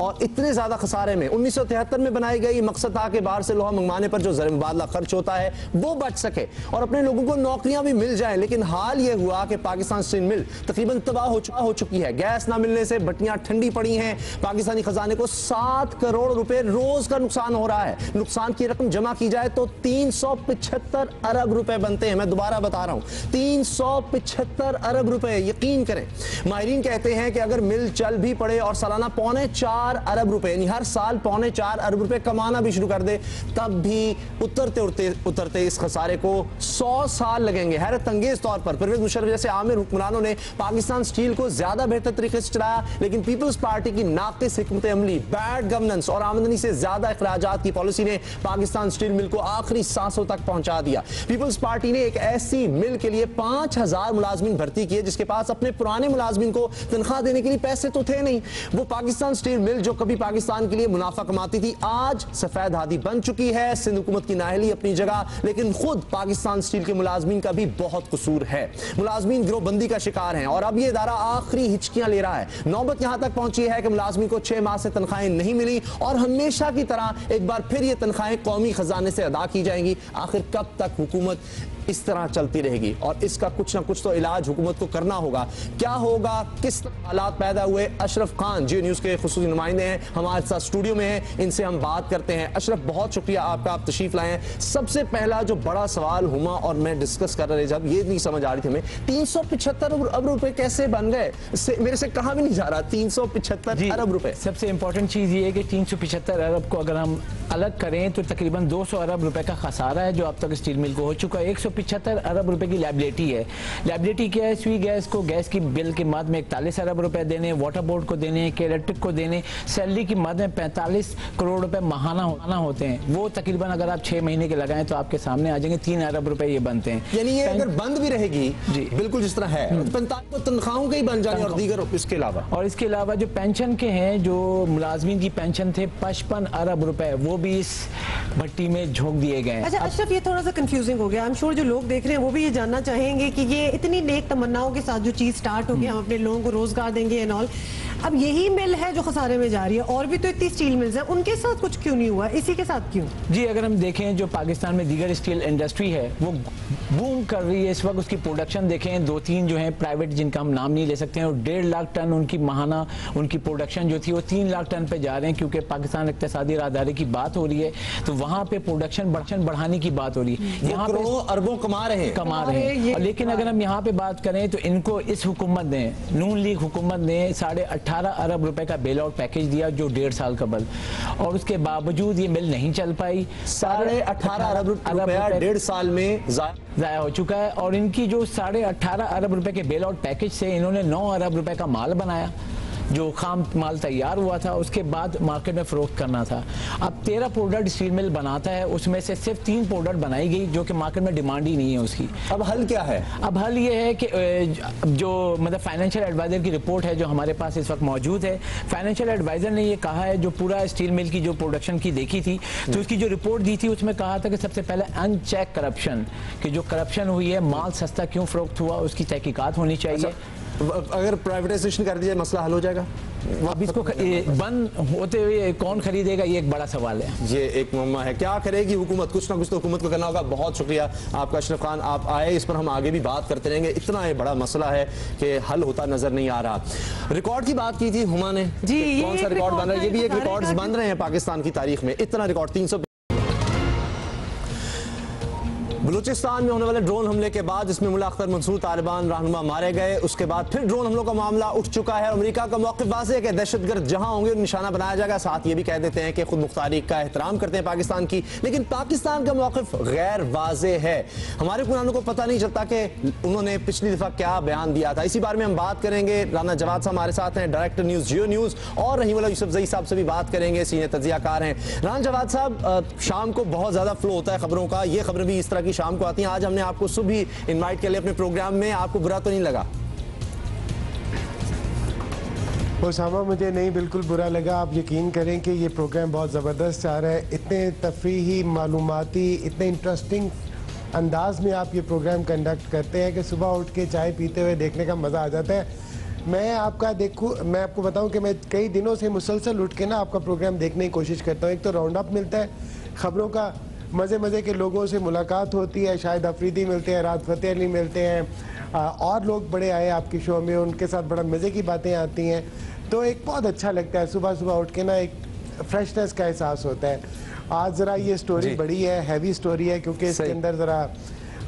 B: और इतने ज्यादा खसारे में 1973 में बनाई गई, मकसद था कि बाहर से लोहा मंगवाने पर जो ज़र मुबादला खर्च होता है वो बच सके और अपने लोगों को नौकरियां भी मिल जाए। लेकिन हाल ये हुआ कि पाकिस्तान स्टील मिल तकरीबन तबाह हो चुकी है। गैस ना मिलने से भट्टियां ठंडी पड़ी हैं। पाकिस्तानी खजाने को 7 करोड़ रुपए रोज का नुकसान हो रहा है। नुकसान की रकम जमा की जाए तो 375 अरब रुपए बनते हैं। मैं दोबारा बता रहा हूं, 375 अरब रुपए। यकीन करें, माहिरीन कहते हैं कि अगर मिल चल भी पड़े और सालाना 4.25 अरब रुपए, यानी हर साल 4.25 अरब रुपए कमाना भी शुरू कर दे, तब भी उतरते इस खसारे को 100 साल लगेंगे। हैरत अंगेज तौर पर परवेज मुशर्रफ जैसे आमिर हुक्मरानों ने पाकिस्तान स्टील को ज्यादा बेहतर तरीके से चलाया, लेकिन पीपल्स पार्टी की नाकिस हिकमत अमली, बैड गवर्नेंस और आमदनी से ज्यादा अखराजात की पॉलिसी ने पाकिस्तान स्टील मिल को आखिरी सांसों तक पहुंचा दिया। पीपल्स पार्टी ने एक ऐसी मिल के लिए 5000 मुलाजमीन भर्ती किए जिसके पास अपने पुराने मुलाजमीन को तनख्वाह देने के लिए पैसे तो थे नहीं। वो पाकिस्तान स्टील मिल जो कभी पाकिस्तान के लिए मुनाफा कमाती थी, आज सफेद हादी बन चुकी है। सिंध हुकूमत की नाअहली अपनी जगह, लेकिन खुद पाकिस्तान स्टील के मुलाजमीन का भी बहुत कसूर है। मुलाजमीन गिरोहबंदी का शिकार हैं और अब ये इदारा आखिरी हिचकियां ले रहा है। नौबत यहां तक पहुंची है कि मुलाजमीन को 6 माह से तनख्वाहें नहीं मिली और हमेशा की तरह एक बार फिर ये तनख्वाहें कौमी खजाने से अदा की जाएंगी। आखिर कब तक हुकूमत इस तरह चलती रहेगी? और इसका कुछ ना कुछ तो इलाज हुकूमत को करना होगा। क्या होगा, किस हालात पैदा हुए? अशरफ खान जियो न्यूज़ के खुसूसी नुमाइंदे हैं, हमारे साथ स्टूडियो में हैं, इनसे हम बात करते हैं। अशरफ, बहुत शुक्रिया आपका, आप तशरीफ लाए हैं। सबसे पहला जो बड़ा सवाल हुमा और मैं डिस्कस कर रहे जब, ये नहीं समझ आ रही थी हमें, 375 अरब रुपए कैसे बन गए? मेरे से कहा भी नहीं जा रहा, 375 अरब रुपए।
N: सबसे इंपॉर्टेंट चीज़ ये है कि 375 अरब को अगर हम अलग करें तो तकरीबन 200 अरब रुपए का खसारा है जो अब तक स्टील मिल को हो चुका है। 175 अरब रुपए की लायबिलिटी है। लायबिलिटी क्या है? स्वी गैस को गैस की बिल की मद में 41 अरब रुपए देने, वाटर बोर्ड को देने, के इलेक्ट्रिक को देने, सैलरी की मद में 45 करोड़ रुपए माहाना होते हैं। वो तकरीबन अगर आप 6 महीने के लगाएं तो आपके सामने आ जाएंगे 3 अरब रुपए ये बनते हैं।
B: यानी ये अगर बंद भी रहेगी जी बिल्कुल जिस तरह है, 45 तनख्वाहों के ही बन जाएंगे और दीगर इसके अलावा।
N: और इसके अलावा जो पेंशन के हैं, जो मुलाजमीन की पेंशन थे 55 अरब रुपए, वो भी इस भट्टी में झोंक दिए गए।
C: अच्छा अशरफ, ये थोड़ा सा कंफ्यूजिंग हो गया। आई एम श्योर जो लोग देख रहे हैं वो भी ये जानना चाहेंगे कि ये इतनी नेक तमन्नाओं के साथ जो चीज स्टार्ट होगी, हम अपने लोगों को रोजगार देंगे एंड ऑल, अब यही मिल है जो खसारे में जा रही है। और भी तो इतनी स्टील मिल्स हैं, उनके साथ कुछ क्यों नहीं हुआ? इसी के साथ क्यों?
N: जी, अगर हम देखें जो पाकिस्तान में दीगर स्टील इंडस्ट्री है वो बूम कर रही है इस वक्त। उसकी प्रोडक्शन देखें, 2-3 जो हैं प्राइवेट जिनका हम नाम नहीं ले सकते हैं, और 1.5 लाख टन उनकी माहाना उनकी प्रोडक्शन जो थी वो 3 लाख टन पे जा रहे हैं, क्योंकि पाकिस्तान इक्तिसादी राहदारी की बात हो रही है तो वहाँ पे प्रोडक्शन बढ़ाने की बात हो रही है। यहाँ पे
B: अरबों कमा रहे
N: हैं। लेकिन अगर हम यहाँ पे बात करें तो इनको इस हुकूमत ने, नून लीग हुकूमत ने 18.5 अरब रुपए का बेल आउट पैकेज दिया जो 1.5 साल कबल, और उसके बावजूद ये मिल नहीं चल पाई।
B: 18.5 अरब रुपया 1.5 साल में
N: जाया हो चुका है। और इनकी जो 18.5 अरब रुपए के बेल आउट पैकेज से इन्होंने 9 अरब रुपए का माल बनाया, जो खाम माल तैयार हुआ था, उसके बाद मार्केट में फरोख्त करना था। अब 13 प्रोडक्ट स्टील मिल बनाता है, उसमें से सिर्फ 3 प्रोडक्ट बनाई गई जो कि मार्केट में डिमांड ही नहीं है उसकी।
B: अब हल क्या है?
N: अब हल ये है कि जो मतलब फाइनेंशियल एडवाइजर की रिपोर्ट है जो हमारे पास इस वक्त मौजूद है, फाइनेंशियल एडवाइजर ने ये कहा है, जो पूरा स्टील मिल की जो प्रोडक्शन की देखी थी तो उसकी जो रिपोर्ट दी थी उसमें कहा था कि सबसे पहले अनचेक करप्शन, कि जो करप्शन हुई है, माल सस्ता क्यों फरोख्त हुआ, उसकी तहकीकात होनी चाहिए।
B: अगर प्राइवेटाइजेशन कर दिया मसला हल हो जाएगा?
N: अब इसको बंद होते हुए कौन खरीदेगा, ये एक बड़ा सवाल है।
B: ये एक मुअम्मा है। क्या करेगी हुकूमत? कुछ ना कुछ तो हुकूमत को करना होगा। बहुत शुक्रिया आपका अशरफ खान, आप आए। इस पर हम आगे भी बात करते रहेंगे। इतना ये बड़ा मसला है कि हल होता नजर नहीं आ रहा। रिकॉर्ड की बात की थी हुमा ने जी, कौन सा रिकॉर्ड बन रहा है? ये भी एक रिकॉर्ड बन रहे हैं पाकिस्तान की तारीख में। इतना रिकॉर्ड 300 बलूचिस्तान में होने वाले ड्रोन हमले के बाद जिसमें मुल्ला अख्तर मंसूर तालिबान रहनुमा मारे गए, उसके बाद फिर ड्रोन हमलों का मामला उठ चुका है। अमेरिका का मौक़िफ़ वाज़ेह है कि दहशतगर्द जहां होंगे निशाना बनाया जाएगा। साथ ये भी कह देते हैं कि खुद मुख्तारी का एहतराम करते हैं पाकिस्तान की, लेकिन पाकिस्तान का मौक़िफ़ गैर वाज़ेह है। हमारे कुरानों को पता नहीं चलता कि उन्होंने पिछली दफ़ा क्या बयान दिया था। इसी बारे में हम बात करेंगे। राना जवाद साहब हमारे साथ हैं, डायरेक्टर न्यूज़ जियो न्यूज़, और रहीमुल्लाह यूसुफजई साहब से भी बात करेंगे, सीनियर तज्ज़ियाकार हैं। राना जवाद साहब, शाम को बहुत ज़्यादा फ्लो होता है खबरों का, ये खबरें भी इस तरह की शाम को आती हैं। आज हमने आपको सुबह इनवाइट कर लिया अपने प्रोग्राम में, आपको बुरा तो नहीं लगा?
O: उसामा, मुझे नहीं बिल्कुल बुरा लगा। आप यकीन करें कि ये प्रोग्राम बहुत ज़बरदस्त जा रहा है। इतने तफरीही, मालूमाती, इतने इंटरेस्टिंग अंदाज में आप ये प्रोग्राम कंडक्ट करते हैं कि सुबह उठ के चाय पीते हुए देखने का मज़ा आ जाता है। मैं आपको बताऊं कि मैं कई दिनों से मुसलसल उठ के ना आपका प्रोग्राम देखने की कोशिश करता हूँ। एक तो राउंड अप मिलता है खबरों का, मज़े के लोगों से मुलाकात होती है, शायद अफरीदी मिलते हैं, राहत फ़तेह अली मिलते हैं, और लोग बड़े आए आपकी शो में, उनके साथ बड़ा मज़े की बातें आती हैं, तो एक बहुत अच्छा लगता है। सुबह सुबह उठ के ना एक फ्रेशनेस का एहसास होता है। आज ज़रा ये स्टोरी बड़ी है, हैवी स्टोरी है, क्योंकि इसके अंदर ज़रा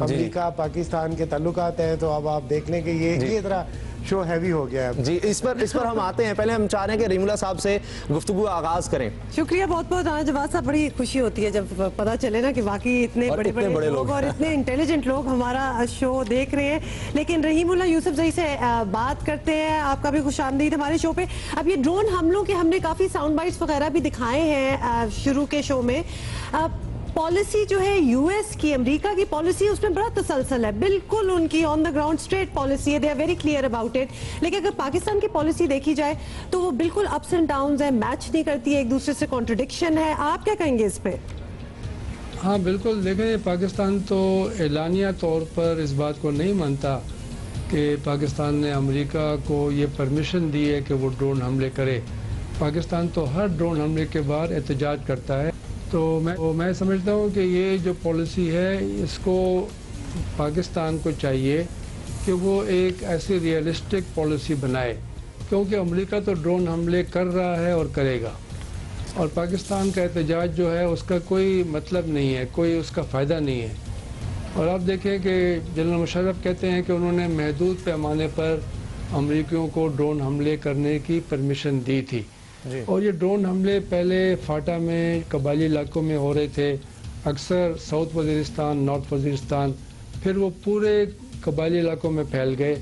O: अमेरिका पाकिस्तान के ताल्लुकात हैं। तो अब आप देख लें कि ये ज़रा शो हैवी हो गया है
B: जी। इस पर हम आते हैं। पहले हम चाह रहे हैं कि रहीमुल्लाह साहब से गुफ्तगू आगाज करें।
C: शुक्रिया बहुत बहुत राना जवाद साहब। बड़ी खुशी होती है जब पता चले ना कि वाकई इतने बड़े लोग और इतने इंटेलिजेंट लोग हमारा शो देख रहे हैं। लेकिन रहीमुल्लाह यूसुफजई से बात करते हैं। आपका भी खुशामदीद हमारे शो पे। अब ये ड्रोन हमलों के हमने काफी साउंड बाइट्स वगैरह भी दिखाए हैं शुरू के शो में। पॉलिसी जो है यूएस की, अमेरिका की पॉलिसी, उसमें बड़ा तसलसल है। बिल्कुल उनकी on the ground straight policy है, they are very clear about it. लेकिन अगर पाकिस्तान की पॉलिसी देखी जाए तो वो बिल्कुल अप्स एंड डाउन्स है, मैच नहीं करती है, एक दूसरे से कॉन्ट्रडिक्शन है। आप क्या कहेंगे इस पे?
P: हाँ बिल्कुल, देखें पाकिस्तान तो एलानिया तौर पर इस बात को नहीं मानता कि पाकिस्तान ने अमेरिका को ये परमिशन दी है कि वो ड्रोन हमले करे। पाकिस्तान तो हर ड्रोन हमले के बाद एहतजाज करता है। तो मैं समझता हूँ कि ये जो पॉलिसी है, इसको पाकिस्तान को चाहिए कि वो एक ऐसी रियलिस्टिक पॉलिसी बनाए, क्योंकि अमेरिका तो ड्रोन हमले कर रहा है और करेगा, और पाकिस्तान का एहतजाज जो है उसका कोई मतलब नहीं है, कोई उसका फ़ायदा नहीं है। और आप देखें कि जनरल मुशर्रफ कहते हैं कि उन्होंने महदूद पैमाने पर अमेरिकियों को ड्रोन हमले करने की परमिशन दी थी। और ये ड्रोन हमले पहले फाटा में कबायली इलाकों में हो रहे थे, अक्सर साउथ वज़ीरिस्तान, नॉर्थ वज़ीरिस्तान, फिर वो पूरे कबायली इलाकों में फैल गए।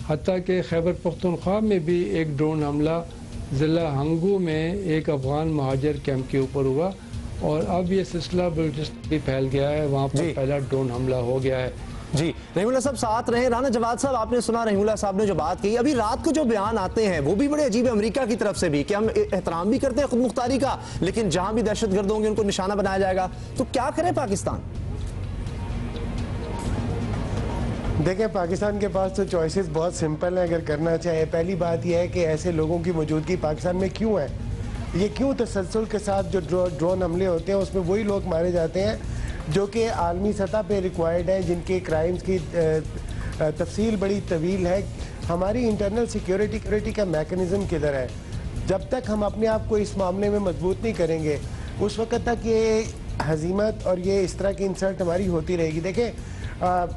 P: हत्ता कि खैबर पख्तूनख्वा में भी एक ड्रोन हमला ज़िला हंगू में एक अफ़गान महाजर कैंप के ऊपर हुआ, और अब ये सिलसिला बलूचिस्तान भी फैल गया है, वहाँ पर पहला ड्रोन हमला हो गया है।
B: जी रहीमुल्लाह साहब साथ रहे। राना जवाद साहब, आपने सुना रहीमुल्लाह साहब ने जो बात कही, अभी रात को जो बयान आते हैं वो भी बड़े अजीब है अमेरिका की तरफ से भी, कि हम एहतराम भी करते हैं खुद मुख्तारी का, लेकिन जहां भी दहशतगर्द होंगे उनको निशाना बनाया जाएगा। तो क्या करे पाकिस्तान?
O: देखें, पाकिस्तान के पास तो चॉइसेस बहुत सिंपल हैं अगर करना चाहे। पहली बात यह है कि ऐसे लोगों की मौजूदगी पाकिस्तान में क्यों है, ये क्यों तसलसल के साथ जो ड्रोन हमले होते हैं उसमें वही लोग मारे जाते हैं जो कि आलमी सतह पे रिक्वायर्ड हैं, जिनके क्राइम्स की तफसील बड़ी तवील है। हमारी इंटरनल सिक्योरिटी का मैकेनिज़्म किधर है? जब तक हम अपने आप को इस मामले में मजबूत नहीं करेंगे उस वक्त तक ये हजीमत और ये इस तरह की इंसल्ट हमारी होती रहेगी। देखें,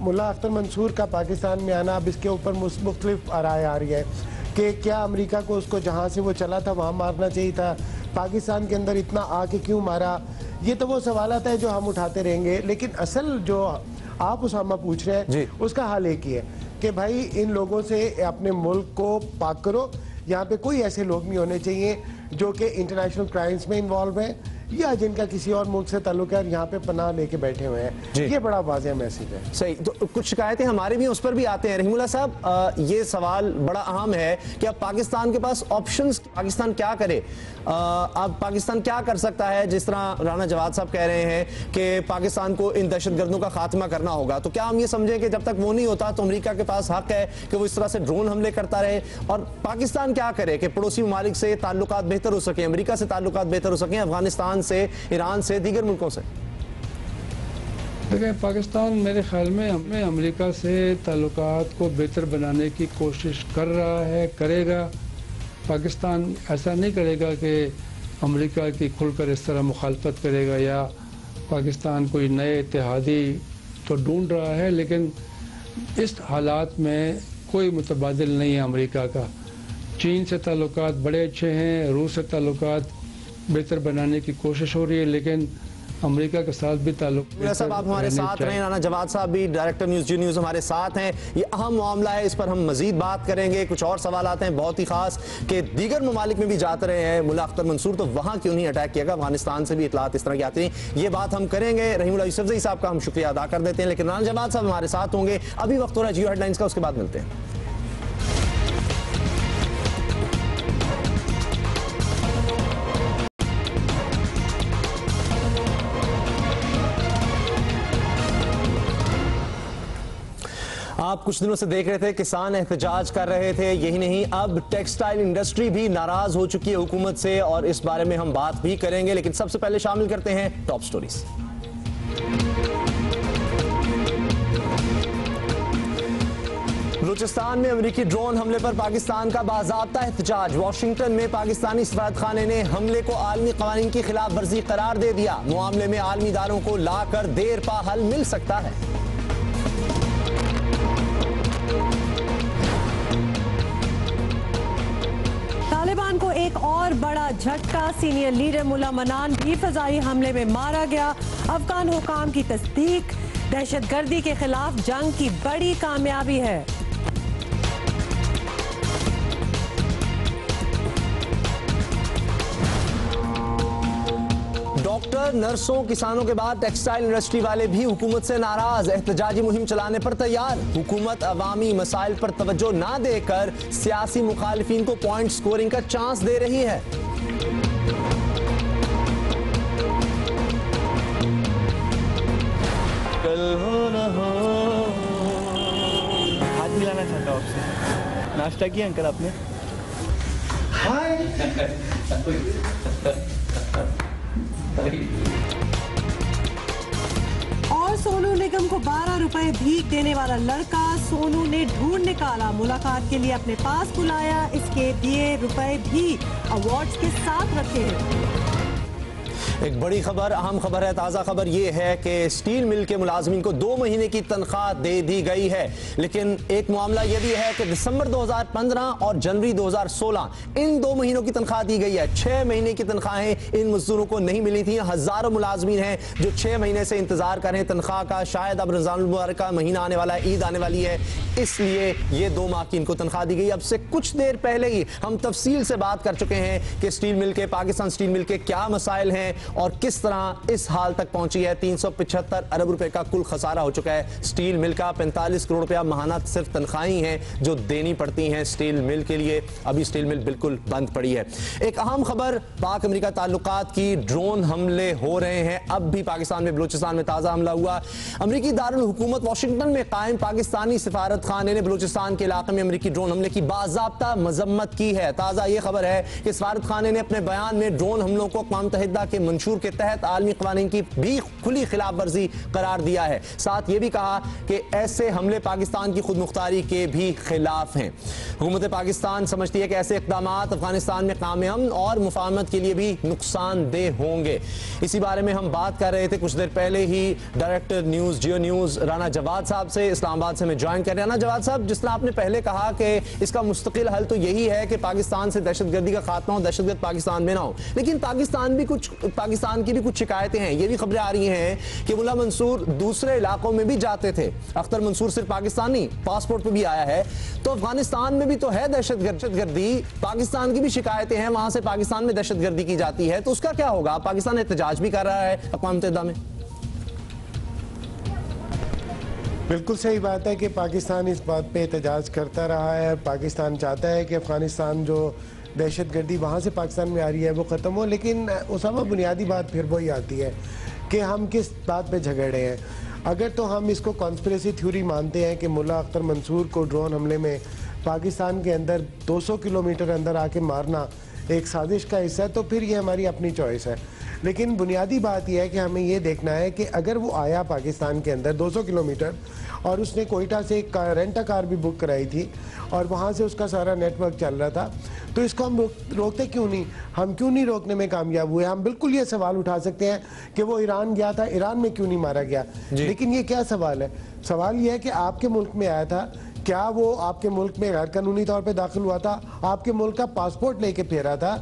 O: मुल्ला अख्तर मंसूर का पाकिस्तान में आना, अब इसके ऊपर मुख्तलिफ राय आ रही है कि क्या अमेरिका को उसको जहाँ से वो चला था वहाँ मारना चाहिए था, पाकिस्तान के अंदर इतना आके क्यों मारा। ये तो वो सवाल आता है जो हम उठाते रहेंगे, लेकिन असल जो आप उसामा पूछ रहे हैं उसका हाल एक ही है कि भाई इन लोगों से अपने मुल्क को पाक करो। यहाँ पे कोई ऐसे लोग नहीं होने चाहिए जो कि इंटरनेशनल क्राइम्स में इन्वॉल्व हैं या जिनका किसी और मुल्क से ताल्लुक है और यहाँ पे पनाह लेके बैठे हुए हैं। ये बड़ा वाज़ेह मैसेज है।
B: सही, तो कुछ शिकायतें हमारे भी उस पर भी आते हैं। रहीमुल्लाह साहब, ये सवाल बड़ा अहम है कि अब पाकिस्तान के पास ऑप्शंस, पाकिस्तान क्या करे? अब पाकिस्तान क्या कर सकता है? जिस तरह राना जवाद साहब कह रहे हैं कि पाकिस्तान को इन दहशतगर्दों का खात्मा करना होगा, तो क्या हम ये समझें कि जब तक वो नहीं होता तो अमेरिका के पास हक है कि वो इस तरह से ड्रोन हमले करता रहे? और पाकिस्तान क्या करे कि पड़ोसी ममालिक से ताल्लुकात बेहतर हो सके, अमेरिका से ताल्लुकात बेहतर हो सके, अफगानिस्तान से, ईरान से, दीगर मुल्कों से?
P: देखिए, पाकिस्तान मेरे ख्याल में हमें अमेरिका से ताल्लुकात को बेहतर बनाने की कोशिश कर रहा है, करेगा। पाकिस्तान ऐसा नहीं करेगा कि अमेरिका की खुलकर इस तरह मुखालफत करेगा, या पाकिस्तान कोई नए इत्तेहादी तो ढूंढ रहा है, लेकिन इस हालात में कोई मुतबादिल नहीं है अमेरिका का। चीन से ताल्लुकात बड़े अच्छे हैं, रूस से ताल्लुकात बेहतर बनाने की कोशिश हो रही है, लेकिन अमेरिका के साथ भी ताल्लुक।
B: साहब आप हमारे साथ रहे, राना जवाद साहब भी डायरेक्टर न्यूज़ जी न्यूज़ हमारे साथ हैं। ये अहम मामला है, इस पर हम मजीद बात करेंगे। कुछ और सवाल आते हैं बहुत ही खास कि दीगर ममालिक में भी जाते रहे हैं मुल्ला अख्तर मंसूर, तो वहाँ क्यों नहीं अटैक किया गया? अफगानिस्तान से भी इतलात इस तरह की आती हैं। ये बात हम करेंगे। रहीमुल्लाह यूसुफजई साहब का हम शुक्रिया अदा कर देते हैं, लेकिन राना जवाद साहब हमारे साथ होंगे। अभी वक्त हो रहा है जियो हेडलाइंस का, उसके बाद मिलते हैं। आप कुछ दिनों से देख रहे थे किसान एहतजाज कर रहे थे, यही नहीं अब टेक्सटाइल इंडस्ट्री भी नाराज हो चुकी है हुकूमत से, और इस बारे में हम बात भी करेंगे। लेकिन सबसे पहले शामिल करते हैं टॉप स्टोरीज। बलूचिस्तान में अमेरिकी ड्रोन हमले पर पाकिस्तान का बाज़ाब्ता एहतजाज। वाशिंगटन में पाकिस्तानी सफारतखाने ने हमले को आलमी क़वानीन की खिलाफ वर्जी करार दे दिया। मामले में आलमी इदारों को लाकर देर पा हल मिल सकता है।
C: तालिबान को एक और बड़ा झटका, सीनियर लीडर मुल्ला मनान भी फ़ज़ाई हमले में मारा गया। अफगान हुकाम की तस्दीक, दहशतगर्दी के खिलाफ जंग की बड़ी कामयाबी है।
B: डॉक्टर, नर्सों, किसानों के बाद टेक्सटाइल इंडस्ट्री वाले भी हुकूमत से नाराज, एहतजाजी मुहिम चलाने पर तैयार। हुकूमत अवामी मसाइल पर तवज्जो ना देकर सियासी मुखालिफिन को पॉइंट स्कोरिंग का चांस दे रही है।
Q: कल हो न हो। हाथ मिलाना चाहता हूँ आपसे। नाश्ता किया अंकल आपने?
C: और सोनू निगम को 12 रुपए भीख देने वाला लड़का, सोनू ने ढूंढ निकाला, मुलाकात के लिए अपने पास बुलाया, इसके दिए रुपए भी अवार्ड्स के साथ रखे हैं।
B: एक बड़ी खबर, अहम खबर है, ताज़ा खबर यह है कि स्टील मिल के मुलाजमीन को 2 महीने की तनख्वाह दे दी गई है। लेकिन एक मामला यह भी है कि दिसंबर 2015 और जनवरी 2016 इन 2 महीनों की तनख्वाह दी गई है। 6 महीने की तनख्वाहें इन मजदूरों को नहीं मिली थी। हजारों मुलाजमीन हैं जो 6 महीने से इंतजार कर रहे हैं तनख्वाह का। शायद अब रमजानुल मुबारक का महीना आने वाला है, ईद आने वाली है, इसलिए ये 2 माह की इनको तनख्वाह दी गई। अब से कुछ देर पहले ही हम तफसील से बात कर चुके हैं कि स्टील मिल के, पाकिस्तान स्टील मिल के क्या मसाइल हैं और किस तरह इस हाल तक पहुंची है। 375 अरब रुपए का कुल खसारा हो चुका है स्टील मिल का। 45 करोड़ रुपया महाना सिर्फ तनख्वाही हैं जो देनी पड़ती हैं स्टील मिल के लिए। अभी स्टील मिल बिल्कुल बंद पड़ी है। एक अहम खबर, पाक अमेरिका ताल्लुकात की, ड्रोन हमले हो रहे हैं। अब भी पाकिस्तान में बलूचिस्तान में ताज़ा हमला हुआ। अमेरिकी दारुल हुकूमत वाशिंगटन में कायम पाकिस्तानी सिफारत खाने ने बलूचिस्तान के इलाके में अमेरिकी ड्रोन हमले की बाज़ाब्ता मजम्मत की है। ताज़ा ये खबर है कि सिफारत खाने ने अपने बयान में ड्रोन हमलों को अक़वाम मुत्तहिदा के मंशूर के तहत आलमी क़वानीन की भी खुली खिलाफ वर्जी करार दिया है। साथ ये भी कहा कि ऐसे हमले पाकिस्तान की खुद मुख्तारी के भी खिलाफ हैं। हुकूमत पाकिस्तान समझती है कि ऐसे इक़दाम अफगानिस्तान में कामयाब और मुफाहमत के लिए भी नुकसानदेह होंगे। इसी बारे में हम बात कर रहे थे कुछ देर पहले ही डायरेक्टर न्यूज़ जियो न्यूज़ राना जवाद साहब से, इस्लामाबाद से हमें ज्वाइन कर रहे हैं। राना जवाद साहब, जिस तरह आपने पहले कहा कि इसका मुस्तकिल हल तो यही है कि पाकिस्तान से दहशतगर्दी का खात्मा हो, दहशतगर्द पाकिस्तान में ना हो, लेकिन पाकिस्तान की भी कुछ शिकायतें हैं। ये भी खबरें आ रही हैं कि मुल्ला मंसूर दूसरे इलाकों में भी जाते थे। अख्तर मंसूर सिर्फ पाकिस्तानी पासपोर्ट पे भी आया है, तो अफगानिस्तान में भी तो है दहशतगर्दी, पाकिस्तान की भी शिकायतें हैं, वहां से पाकिस्तान में दहशतगर्दी की जाती है, तो उसका क्या होगा? पाकिस्तान एहतजाज भी कर रहा है अक़वाम मुत्तहिदा में।
O: बिल्कुल सही बात है कि पाकिस्तान इस बात पे एहतजाज करता रहा है। पाकिस्तान चाहता है कि अफगानिस्तान जो दहशतगर्दी वहाँ से पाकिस्तान में आ रही है वो ख़त्म हो, लेकिन उसामा बुनियादी बात फिर वही आती है कि हम किस बात पे झगड़े हैं। अगर तो हम इसको कॉन्स्पिरेसी थ्योरी मानते हैं कि मुल्ला अख्तर मंसूर को ड्रोन हमले में पाकिस्तान के अंदर 200 किलोमीटर अंदर आके मारना एक साजिश का हिस्सा है, तो फिर ये हमारी अपनी चॉइस है। लेकिन बुनियादी बात यह है कि हमें ये देखना है कि अगर वो आया पाकिस्तान के अंदर 200 किलोमीटर और उसने कोयटा से एक रेंटा कार भी बुक कराई थी और वहाँ से उसका सारा नेटवर्क चल रहा था, तो इसको हम रोकते क्यों नहीं? हम क्यों नहीं रोकने में कामयाब हुए? हम बिल्कुल ये सवाल उठा सकते हैं कि वो ईरान गया था, ईरान में क्यों नहीं मारा गया? लेकिन ये क्या सवाल है? सवाल ये है कि आपके मुल्क में आया था, क्या वो आपके मुल्क में गैर कानूनी तौर पे दाखिल हुआ था? आपके मुल्क का पासपोर्ट लेके फेरा था,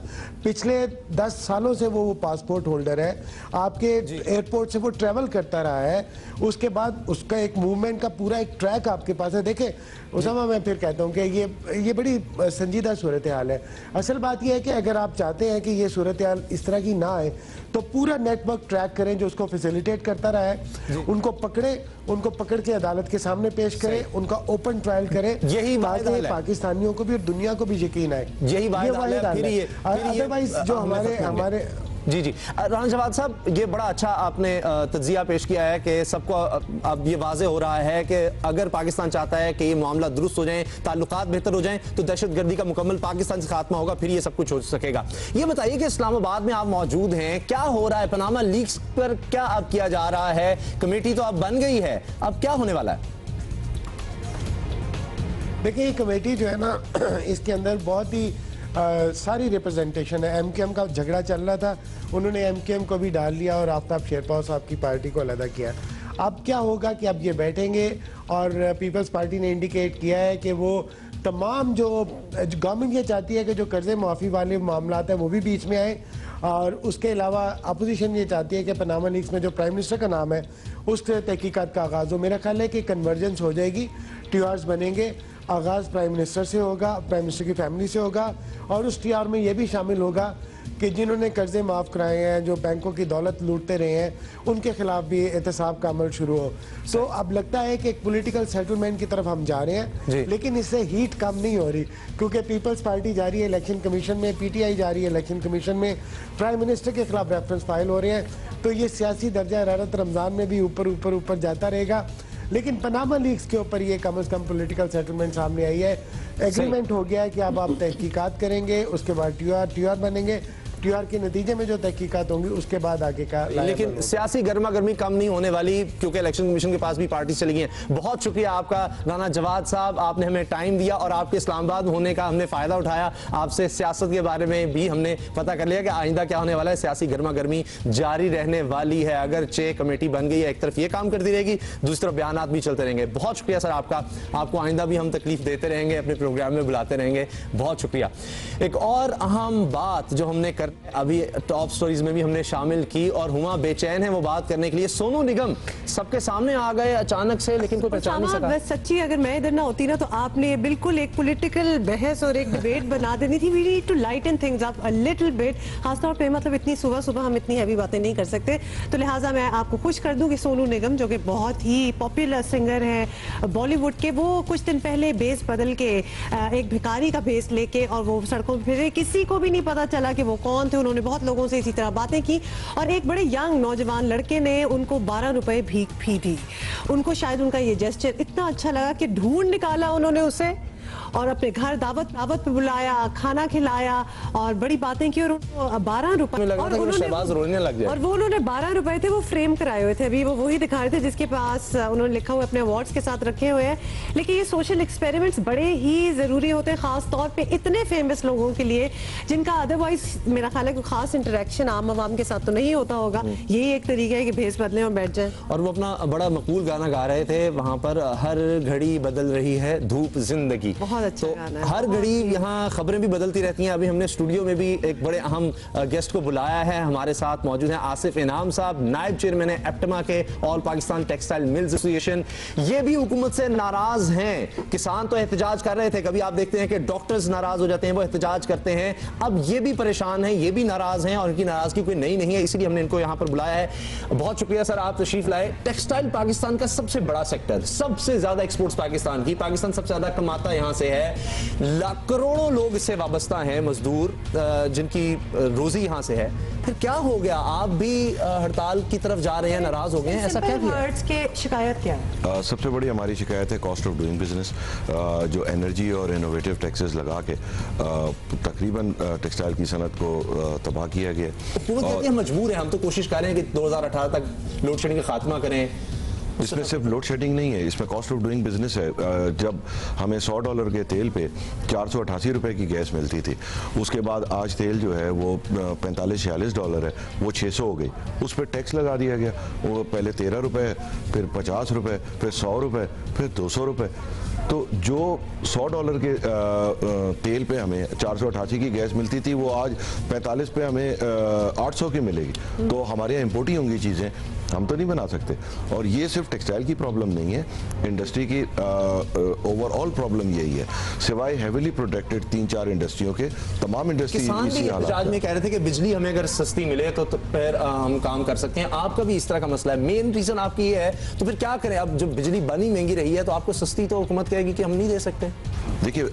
O: पिछले 10 सालों से वो पासपोर्ट होल्डर है, आपके एयरपोर्ट से वो ट्रैवल करता रहा है, उसके बाद उसका एक मूवमेंट का पूरा एक ट्रैक आपके पास है। देखें उसामा, मैं फिर कहता हूँ कि ये बड़ी संजीदा सूरत हाल है। असल बात यह है कि अगर आप चाहते हैं कि ये सूरत हाल इस तरह की ना आए, तो पूरा नेटवर्क ट्रैक करें जो उसको फैसिलिटेट करता रहा है, उनको पकड़ के अदालत के सामने पेश करें, उनका ओपन ट्रायल करें, यही पाकिस्तानियों को भी और दुनिया को भी यकीन आए।
B: यही
O: अदरवाइज जो हमारे
B: जी राना जवाद साहब, ये बड़ा अच्छा आपने तज्जिया पेश किया है कि सबको अब ये वाज़े हो रहा है कि अगर पाकिस्तान चाहता है कि ये मामला दुरुस्त हो जाए, ताल्लुकात बेहतर हो जाए, तो दहशतगर्दी का मुकम्मल पाकिस्तान से खात्मा होगा, फिर ये सब कुछ हो सकेगा। ये बताइए कि इस्लामाबाद में आप मौजूद हैं, क्या हो रहा है? पनामा लीक्स पर क्या अब किया जा रहा है? कमेटी तो अब बन गई है, अब क्या होने वाला है?
O: देखिए, ये कमेटी जो है ना, इसके अंदर बहुत ही सारी रिप्रेजेंटेशन है। एमकेएम का झगड़ा चल रहा था, उन्होंने एमकेएम को भी डाल लिया और आफ्ताब शेरपाव साहब की पार्टी को अलग किया। अब क्या होगा कि अब ये बैठेंगे और पीपल्स पार्टी ने इंडिकेट किया है कि वो तमाम जो गवर्नमेंट ये चाहती है कि जो कर्जे माफ़ी वाले मामलात हैं वो भी बीच में आए, और उसके अलावा अपोजिशन ये चाहती है कि पनामा लीक्स में जो प्राइम मिनिस्टर का नाम है उस तहकीकात का आगाज़ हो। मेरा ख्याल है कि कन्वर्जेंस हो जाएगी, टीआरस बनेंगे, आगाज़ प्राइम मिनिस्टर से होगा, प्राइम मिनिस्टर की फैमिली से होगा, और उस टीआर में ये भी शामिल होगा कि जिन्होंने कर्जे माफ़ कराए हैं, जो बैंकों की दौलत लूटते रहे हैं, उनके खिलाफ भी एहतसाब का अमल शुरू हो। तो अब लगता है कि एक पॉलिटिकल सेटलमेंट की तरफ हम जा रहे हैं, लेकिन इससे हीट कम नहीं हो रही, क्योंकि पीपल्स पार्टी जा रही है इलेक्शन कमीशन में, पीटीआई जा रही है इलेक्शन कमीशन में, प्राइम मिनिस्टर के खिलाफ रेफरेंस फाइल हो रहे हैं। तो ये सियासी दर्जा हरारत रमज़ान में भी ऊपर जाता रहेगा। लेकिन पनामा लीक्स के ऊपर ये कम से कम पॉलिटिकल सेटलमेंट सामने आई है, एग्रीमेंट हो गया है कि अब आप तहकीकात करेंगे, उसके बाद टीआर बनेंगे, टीआर के नतीजे में जो तहकीकात होंगी उसके बाद आगे का।
B: लेकिन सियासी गर्मा गर्मी कम नहीं होने वाली, क्योंकि इलेक्शन कमीशन के पास भी पार्टी चली गई है। बहुत शुक्रिया आपका राना जवाद साहब, आपने हमें टाइम दिया और आपके इस्लामाबाद होने का हमने फ़ायदा उठाया। आपसे सियासत के बारे में भी हमने पता कर लिया कि आइंदा क्या होने वाला है। सियासी गर्मा गर्मी जारी रहने वाली है, अगर चे कमेटी बन गई है, एक तरफ ये काम करती रहेगी, दूसरी तरफ बयानात भी चलते रहेंगे। बहुत शुक्रिया सर आपका, आपको आइंदा भी हम तकलीफ देते रहेंगे, अपने प्रोग्राम में बुलाते रहेंगे। बहुत शुक्रिया। एक और अहम बात जो हमने अभी टॉप स्टोरीज में भी हमने शामिल की और हुआ बेचैन है वो बात करने के लिए, सोनू निगम सबके सामने आ गए अचानक से, लेकिन कोई पहचान नहीं सका।
C: सच्ची अगर मैं इधर ना होती ना, तो आपने बिल्कुल एक पॉलिटिकल बहस और एक डिबेट बना देनी थी। We need to lighten things up a little bit, खासतौर पे मतलब इतनी सुबह हम इतनी हैवी बातें नहीं कर सकते, तो लिहाजा मैं आपको खुश कर दूं कि सोनू निगम जो कि बहुत ही पॉपुलर सिंगर है बॉलीवुड के, वो कुछ दिन पहले बेस बदल के एक भिखारी का बेस लेके और वो सड़कों पर फिरे, किसी को भी नहीं पता चला कि वो कौन थे। उन्होंने बहुत लोगों से इसी तरह बातें की और एक बड़े यंग नौजवान लड़के ने उनको 12 रुपए भीख भी दी। उनको शायद उनका ये जेस्चर इतना अच्छा लगा कि ढूंढ निकाला उन्होंने उसे और अपने घर दावत पे बुलाया, खाना खिलाया और बड़ी बातें की और उनको 12 रुपए और वो उन्होंने 12 रुपए थे वो फ्रेम कराए हुए थे। अभी वो वही दिखा रहे थे जिसके पास उन्होंने लिखा हुआ अपने अवार्ड्स के साथ रखे हुए हैं। लेकिन ये सोशल एक्सपेरिमेंट्स बड़े ही जरूरी होते हैं, खास तौर पे इतने फेमस लोगों के लिए जिनका अदरवाइज मेरा ख्याल है कोई खास इंटरेक्शन आम आवाम के साथ तो नहीं होता होगा। यही एक तरीका है कि भेस बदलें और बैठ जाएं।
B: और वो अपना बड़ा मकबूल गाना गा रहे थे वहां पर, हर घड़ी बदल रही है धूप जिंदगी।
C: बहुत अच्छा गाना है।
B: हर घड़ी यहाँ खबरें भी बदलती रहती हैं। अभी हमने स्टूडियो में भी एक बड़े अहम गेस्ट को बुलाया है। हमारे साथ मौजूद हैं आसिफ इनाम साहब, नायब चेयरमैन है एप्टमा के, all Pakistan textile mills association. ये भी हुकूमत से नाराज हैं। किसान तो एहतजाज कर रहे थे, कभी आप देखते हैं कि डॉक्टर्स नाराज हो जाते हैं, वो एहतजाज करते हैं। अब ये भी परेशान हैं, ये भी नाराज हैं, और इनकी नाराजगी कोई नई नहीं है, इसलिए हमने इनको यहाँ पर बुलाया है। बहुत शुक्रिया सर, आप तशरीफ लाए। टेक्सटाइल पाकिस्तान का सबसे बड़ा सेक्टर, सबसे ज्यादा एक्सपोर्ट्स पाकिस्तान की, पाकिस्तान सबसे ज्यादा कमाता यहाँ से है, करोड़ों लोग इससे वाबस्ता हैं, मजदूर जिनकी रोजी यहाँ से है। फिर क्या हो गया, आप भी हड़ताल की तरफ जा रहे हैं, नाराज हो गए हैं, ऐसा क्या किया?
C: के शिकायत क्या है?
R: सबसे बड़ी हमारी शिकायत है कॉस्ट ऑफ डूइंग बिजनेस, जो एनर्जी और इनोवेटिव टैक्सेस लगा के तकरीबन टेक्सटाइल की सनत को तबाह किया गया।
B: हुकूमत कहती है मजबूर है, हम तो कोशिश कर रहे हैं कि 2018 तक लोड शेडिंग का खात्मा करें।
R: इसमें सिर्फ लोड शेडिंग नहीं है, इसमें कॉस्ट ऑफ डूइंग बिजनेस है। जब हमें $100 के तेल पे 488 रुपए की गैस मिलती थी, उसके बाद आज तेल जो है वो $45-46 है, वो 600 हो गई, उस पर टैक्स लगा दिया गया। वो पहले 13 रुपए, फिर 50 रुपए, फिर 100 रुपए, फिर 200 रुपए। तो जो $100 के तेल पे हमें 488 की गैस मिलती थी, वो आज 45 पे हमें 800 की मिलेगी। तो हमारे यहाँ इम्पोर्ट ही होंगी चीज़ें, हम तो नहीं बना सकते। और ये सिर्फ टेक्सटाइल की प्रॉब्लम नहीं है, इंडस्ट्री की ओवरऑल प्रॉब्लम यही है। सिवाय हेविली प्रोटेक्टेड 3-4 इंडस्ट्रियों के, तमाम इंडस्ट्री
B: किसान भी एहतजाज में कह रहे थे कि बिजली हमें अगर सस्ती मिले तो फिर हम काम कर सकते हैं। आपका भी इस तरह का मसला है, मेन रीजन आपकी ये है, तो फिर क्या करें? अब जो बिजली बनी महंगी रही है, तो आपको सस्ती तो हुकूमत कहेगी कि हम नहीं दे सकते।
R: देखिए,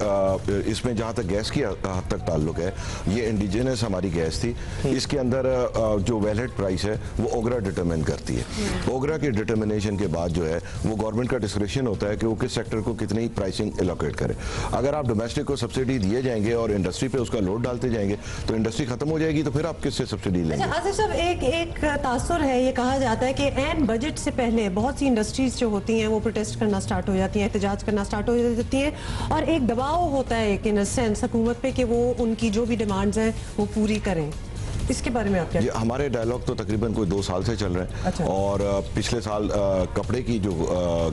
R: इसमें जहाँ तक गैस की हद तक ताल्लुक है, ये इंडिजिनस हमारी गैस थी। इसके अंदर जो वेलहेड प्राइस है वो ओगरा डिटरमिन करती है। ओगरा के डिटर्मिनेशन के बाद जो है वो गवर्नमेंट का डिस्क्रिप्शन होता है कि वो किस सेक्टर को कितनी प्राइसिंग एलोकेट करे। अगर आप डोमेस्टिक को सब्सिडी दिए जाएंगे और इंडस्ट्री पे उसका लोड डालते जाएंगे तो इंडस्ट्री खत्म हो जाएगी, तो फिर आप किससे सब्सिडी लेंगे?
C: अच्छा आसिफ साहब, एक तासुर है, ये कहा जाता है कि एन बजट से पहले बहुत सी इंडस्ट्रीज जो होती हैं वो प्रोटेस्ट करना स्टार्ट हो जाती हैं, एहतजाज करना स्टार्ट हो जाती हैं, और एक दबाव होता है एक इन सेंस हुकूमत पे कि वो उनकी जो भी डिमांड्स हैं वो पूरी करें। इसके बारे में आप क्या?
R: हमारे डायलॉग तो तकरीबन कोई 2 साल से चल रहे हैं। अच्छा। और पिछले साल कपड़े की जो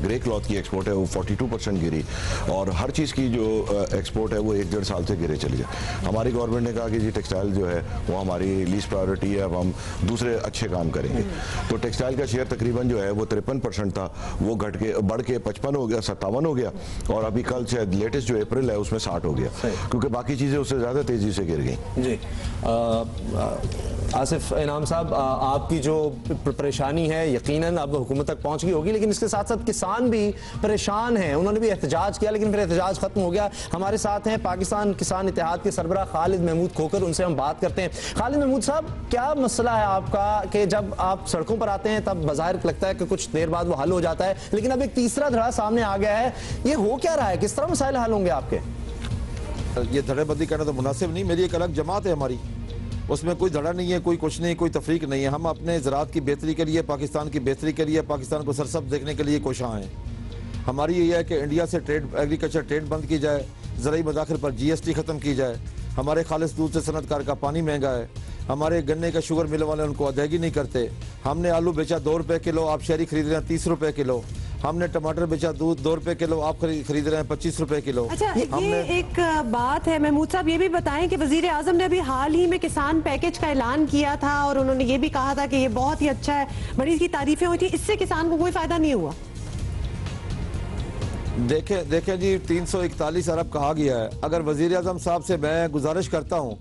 R: ग्रे क्लॉथ की एक्सपोर्ट है वो 42% गिरी, और हर चीज़ की जो एक्सपोर्ट है वो 1-1.5 साल से गिरे चली गई। हमारी गवर्नमेंट ने कहा कि जी टेक्सटाइल जो है वो हमारी लीस्ट प्रायोरिटी है, अब हम दूसरे अच्छे काम करेंगे। तो टेक्सटाइल का शेयर तकरीबन जो है वो 53% था, वो घट के बढ़ के 55 हो गया, 57 हो गया, और अभी कल से लेटेस्ट जो अप्रैल है उसमें 60 हो गया, क्योंकि बाकी चीज़ें उससे ज़्यादा तेज़ी से गिर गई।
B: जी आसिफ इनाम साहब, आपकी जो परेशानी है यकीनन अब हुकूमत तक पहुंच गई होगी, लेकिन इसके साथ साथ किसान भी परेशान हैं। उन्होंने भी एहतजाज किया, लेकिन फिर एहतजाज खत्म हो गया। हमारे साथ हैं पाकिस्तान किसान इत्तेहाद के सरबराह खालिद महमूद खोकर, उनसे हम बात करते हैं। खालिद महमूद साहब, क्या मसला है आपका कि जब आप सड़कों पर आते हैं तब बाज़ाहिर लगता है कि कुछ देर बाद वो हल हो जाता है, लेकिन अब एक तीसरा धड़ा सामने आ गया है, ये हो क्या रहा है? किस तरह मसाइल हल होंगे आपके?
S: ये धड़ेबंदी करना तो मुनासिब नहीं। मेरी एक अलग जमात है हमारी, उसमें कोई धड़ा नहीं है, कोई कुछ नहीं, कोई तफरीक नहीं है। हम अपने ज़राअत की बेहतरी के लिए, पाकिस्तान की बेहतरी के लिए, पाकिस्तान को सरसब्ज़ देखने के लिए कोशां हैं। हमारी ये है कि इंडिया से ट्रेड, एग्रीकल्चर ट्रेड बंद की जाए, ज़रूरी मदाखिल पर GST ख़त्म की जाए, हमारे खालिस दूध से सनतकार का पानी महंगा है, हमारे गन्ने का शुगर मिल वाले उनको अदायगी नहीं करते। हमने आलू बेचा 2 रुपये किलो, आप शहरी खरीद रहे हैं 30 रुपये किलो। हमने टमाटर बेचा 2 रुपये किलो, आप खरीद रहे हैं 25 रुपये किलो।
C: अच्छा, ये एक बात है महमूद साहब, ये भी बताएं कि वजीर आजम ने अभी हाल ही में किसान पैकेज का ऐलान किया था, और उन्होंने ये भी कहा था कि ये बहुत ही अच्छा है, बड़ी इसकी तारीफें हुई थी, इससे किसान को कोई फायदा नहीं हुआ।
S: देखें जी, 341 अरब कहा गया है। अगर वजीर आजम साहब से मैं गुजारिश करता हूँ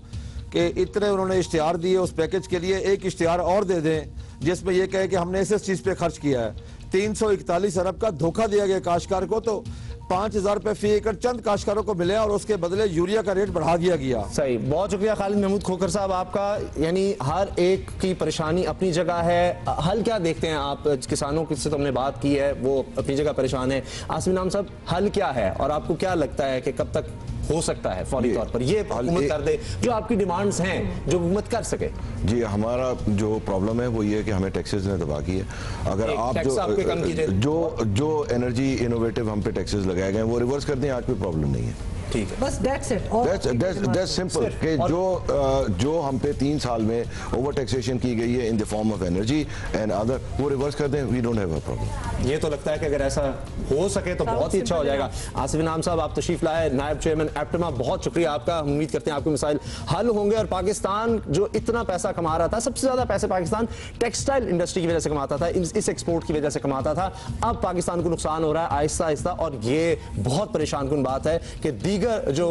S: कि इतने उन्होंने इश्तिहार दिए उस पैकेज के लिए, एक इश्तिहार और दे दें जिसमें यह कहे कि हमने इस चीज़ पे खर्च किया है। 341 अरब का धोखा दिया गया काश्तकार को, तो 5000 रुपए फी एकड़ चंद काश्तकारों को मिले और उसके बदले यूरिया का रेट बढ़ा दिया गया।
B: सही, बहुत शुक्रिया खालिद महमूद खोकर साहब आपका। यानी हर एक की परेशानी अपनी जगह है, हल क्या देखते हैं आप? किसानों से तो हमने बात की है, वो अपनी जगह परेशान है। आसिफ इनाम साहब, हल क्या है और आपको क्या लगता है कि कब तक हो सकता है फौरी तौर पर ये हुकूमत कर दे जो आपकी डिमांड्स हैं, जो हुकूमत कर सके? जी,
R: हमारा जो प्रॉब्लम है वो ये है कि हमें टैक्सेस ने दबा की है। अगर आप जो एनर्जी इनोवेटिव हम पे टैक्सेस लगाए गए वो रिवर्स कर दें, आज कोई प्रॉब्लम नहीं है।
B: ठीक है,
C: बस दैट्स इट।
R: दैट्स सिंपल कि जो हम पे 3 साल में ओवर टैक्सेशन की गई है in the form of energy and other, वो रिवर्स कर दें, we don't have a problem.
B: ये तो लगता है कि अगर ऐसा हो सके तो बहुत ही अच्छा हो जाएगा। आसिफ इनाम साहब, आप तशरीफ लाए, नायब चेयरमैन एप्टमा, बहुत शुक्रिया आपका। हम उम्मीद करते हैं आपके मसाइल हल होंगे और पाकिस्तान जो इतना पैसा कमा रहा था, सबसे ज्यादा पैसे पाकिस्तान टेक्सटाइल इंडस्ट्री की वजह से कमाता था, इस एक्सपोर्ट की वजह से कमाता था। अब पाकिस्तान को नुकसान हो रहा है आहिस्ता आहिस्ता, और ये बहुत परेशान कुन बात है कि दीगर जो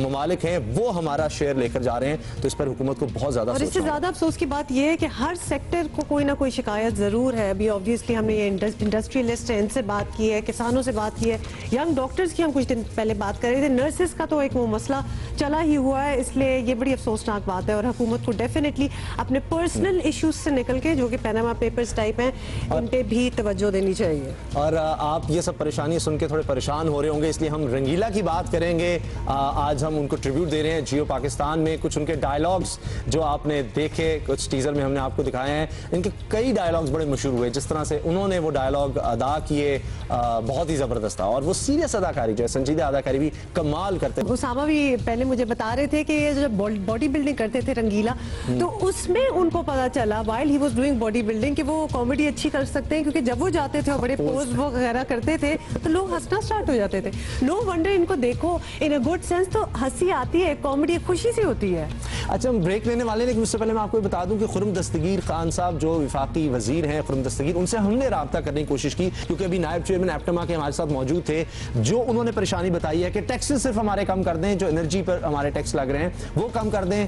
B: ममालिक हैं वो हमारा शेयर लेकर जा रहे हैं। तो इस पर हुकूमत को बहुत ज्यादा,
C: और इससे ज्यादा अफसोस की बात यह है कि हर सेक्टर को कोई ना कोई शिकायत जरूर है। अभी ऑब्वियसली हमने ये इंडस्ट्रियलिस्ट है, इनसे बात की है, किसानों से बात की है, यंग डॉक्टर्स की हम कुछ दिन पहले बात कर रहे थे, नर्सेस का तो एक वो मसला चला ही हुआ है। इसलिए ये बड़ी अफसोसनाक बात है और हुकूमत को डेफिनेटली अपने पर्सनल इश्यूज से निकल के, जो कि पैनामा पेपर्स टाइप हैं, उन पे भी तवज्जो देनी चाहिए।
B: और आप ये सब परेशानी सुन के थोड़े परेशान हो रहे होंगे, इसलिए हम रंगीला की बात करेंगे। आज हम उनको ट्रिब्यूट दे रहे हैं जियो पाकिस्तान में। कुछ उनके डायलॉग्स जो आपने देखे, कुछ टीजर में हमने आपको दिखाए हैं, इनके कई डायलॉग्स बड़े मशहूर हुए। जिस तरह से उन्होंने वो डायलॉग अदा किए, बहुत ही जबरदस्त था। और वो सीरियस अदाकारी जो है, संजीदा अदाकारी भी कमाल करते हैं।
C: उसामा भी पहले मुझे बता रहे थे कि ये जब बॉडी बिल्डिंग करते थे रंगीला, तो उसमें उनको पता चला while he was doing body building कि वो कॉमेडी अच्छी कर सकते हैं, क्योंकि जब वो जाते थे और बड़े पोज वगैरह करते थे तो लोग हंसना स्टार्ट हो जाते थे। नो वंडर इनको देखो इन अ गुड सेंस तो हंसी आती है, कॉमेडी खुशी सी होती है।
B: अच्छा, हम ब्रेक लेने वाले हैं, लेकिन उससे पहले मैं आपको बता दूं कि खुर्रम दस्तगीर खान साहब जो विफाकी वजीर हैं, खुर्रम दस्तगीर, उनसे हमने राब्ता करने की कोशिश की, क्योंकि अभी नायब चेयरमैन एप्टमा के हमारे साथ मौजूद थे। जो उन्होंने परेशानी बताई है कि टैक्सेस सिर्फ हमारे कम कर दें, जो एनर्जी पर हमारे टैक्स लग रहे हैं वो कम कर दें,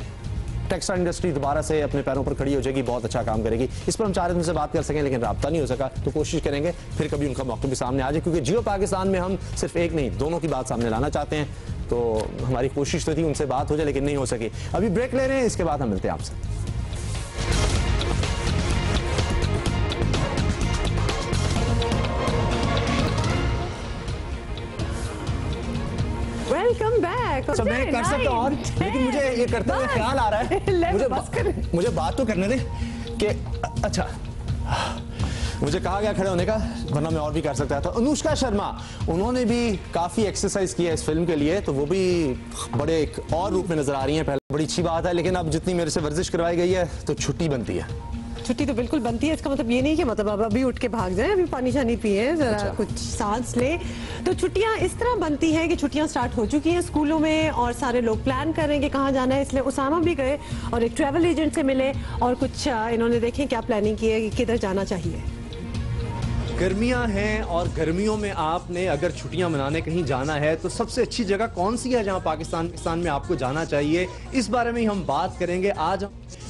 B: टेक्सटाइल इंडस्ट्री दोबारा से अपने पैरों पर खड़ी हो जाएगी, बहुत अच्छा काम करेगी। इस पर हम चाह रहे थे उनसे बात कर सकें, लेकिन राब्ता नहीं हो सका, तो कोशिश करेंगे फिर कभी उनका मौका भी सामने आ जाए, क्योंकि जियो पाकिस्तान में हम सिर्फ एक नहीं, दोनों की बात सामने लाना चाहते हैं। तो हमारी कोशिश तो थी उनसे बात हो जाए, लेकिन नहीं हो सकी। अभी ब्रेक ले रहे हैं, इसके बाद हम मिलते हैं आपसे।
C: Welcome back.
B: मैं कर सकता हूं और, लेकिन मुझे ये करते हुए ख्याल आ रहा है, मुझे बात तो करने दे कि अच्छा, मुझे कहा गया खड़े होने का, वरना मैं और भी कर सकता था। अनुष्का शर्मा, उन्होंने भी काफी एक्सरसाइज की है इस फिल्म के लिए, तो वो भी बड़े एक और रूप में नजर आ रही हैं। पहले बड़ी अच्छी बात है, लेकिन अब जितनी मेरे से वर्जिश करवाई गई है तो छुट्टी बनती है।
C: छुट्टी तो बिल्कुल बनती है, इसका मतलब ये नहीं कि मतलब अब अभी उठ के भाग जाए, अभी पानी शानी पिए, जरा कुछ सांस ले। तो छुट्टियां इस तरह बनती हैं कि छुट्टियां स्टार्ट हो चुकी हैं स्कूलों में और सारे लोग प्लान कर रहे हैं कि कहाँ जाना है। इसलिए उसामा भी गए और एक ट्रैवल एजेंट से मिले और कुछ इन्होंने देखें क्या प्लानिंग की है कि किधर जाना चाहिए।
B: गर्मियां हैं और गर्मियों में आपने अगर छुट्टियां मनाने कहीं जाना है तो सबसे अच्छी जगह कौन सी है जहां पाकिस्तान में आपको जाना चाहिए, इस बारे में ही हम बात करेंगे। आज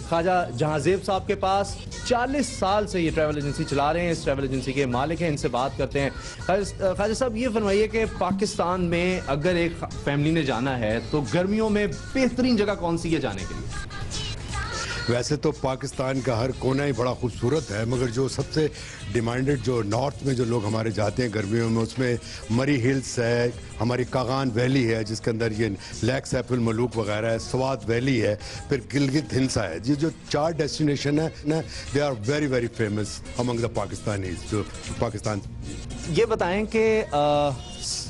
B: ख्वाजा जहांजेब साहब के पास 40 साल से ये ट्रैवल एजेंसी चला रहे हैं, इस ट्रैवल एजेंसी के मालिक हैं, इनसे बात करते हैं। ख्वाजा साहब, ये फरमाइए कि पाकिस्तान में अगर एक फैमिली ने जाना है तो गर्मियों में बेहतरीन जगह कौन सी है जाने के लिए?
T: वैसे तो पाकिस्तान का हर कोना ही बड़ा खूबसूरत है, मगर जो सबसे डिमांडेड जो नॉर्थ में जो लोग हमारे जाते हैं गर्मियों में, उसमें मरी हिल्स है, हमारी कागान वैली है जिसके अंदर ये लैक सैफ अल मलूक वगैरह है, स्वात वैली है, फिर गिलगित हिंसा है। ये जो 4 डेस्टिनेशन है ना, they are very very famous among the Pakistanis. जो पाकिस्तान,
B: ये बताएं कि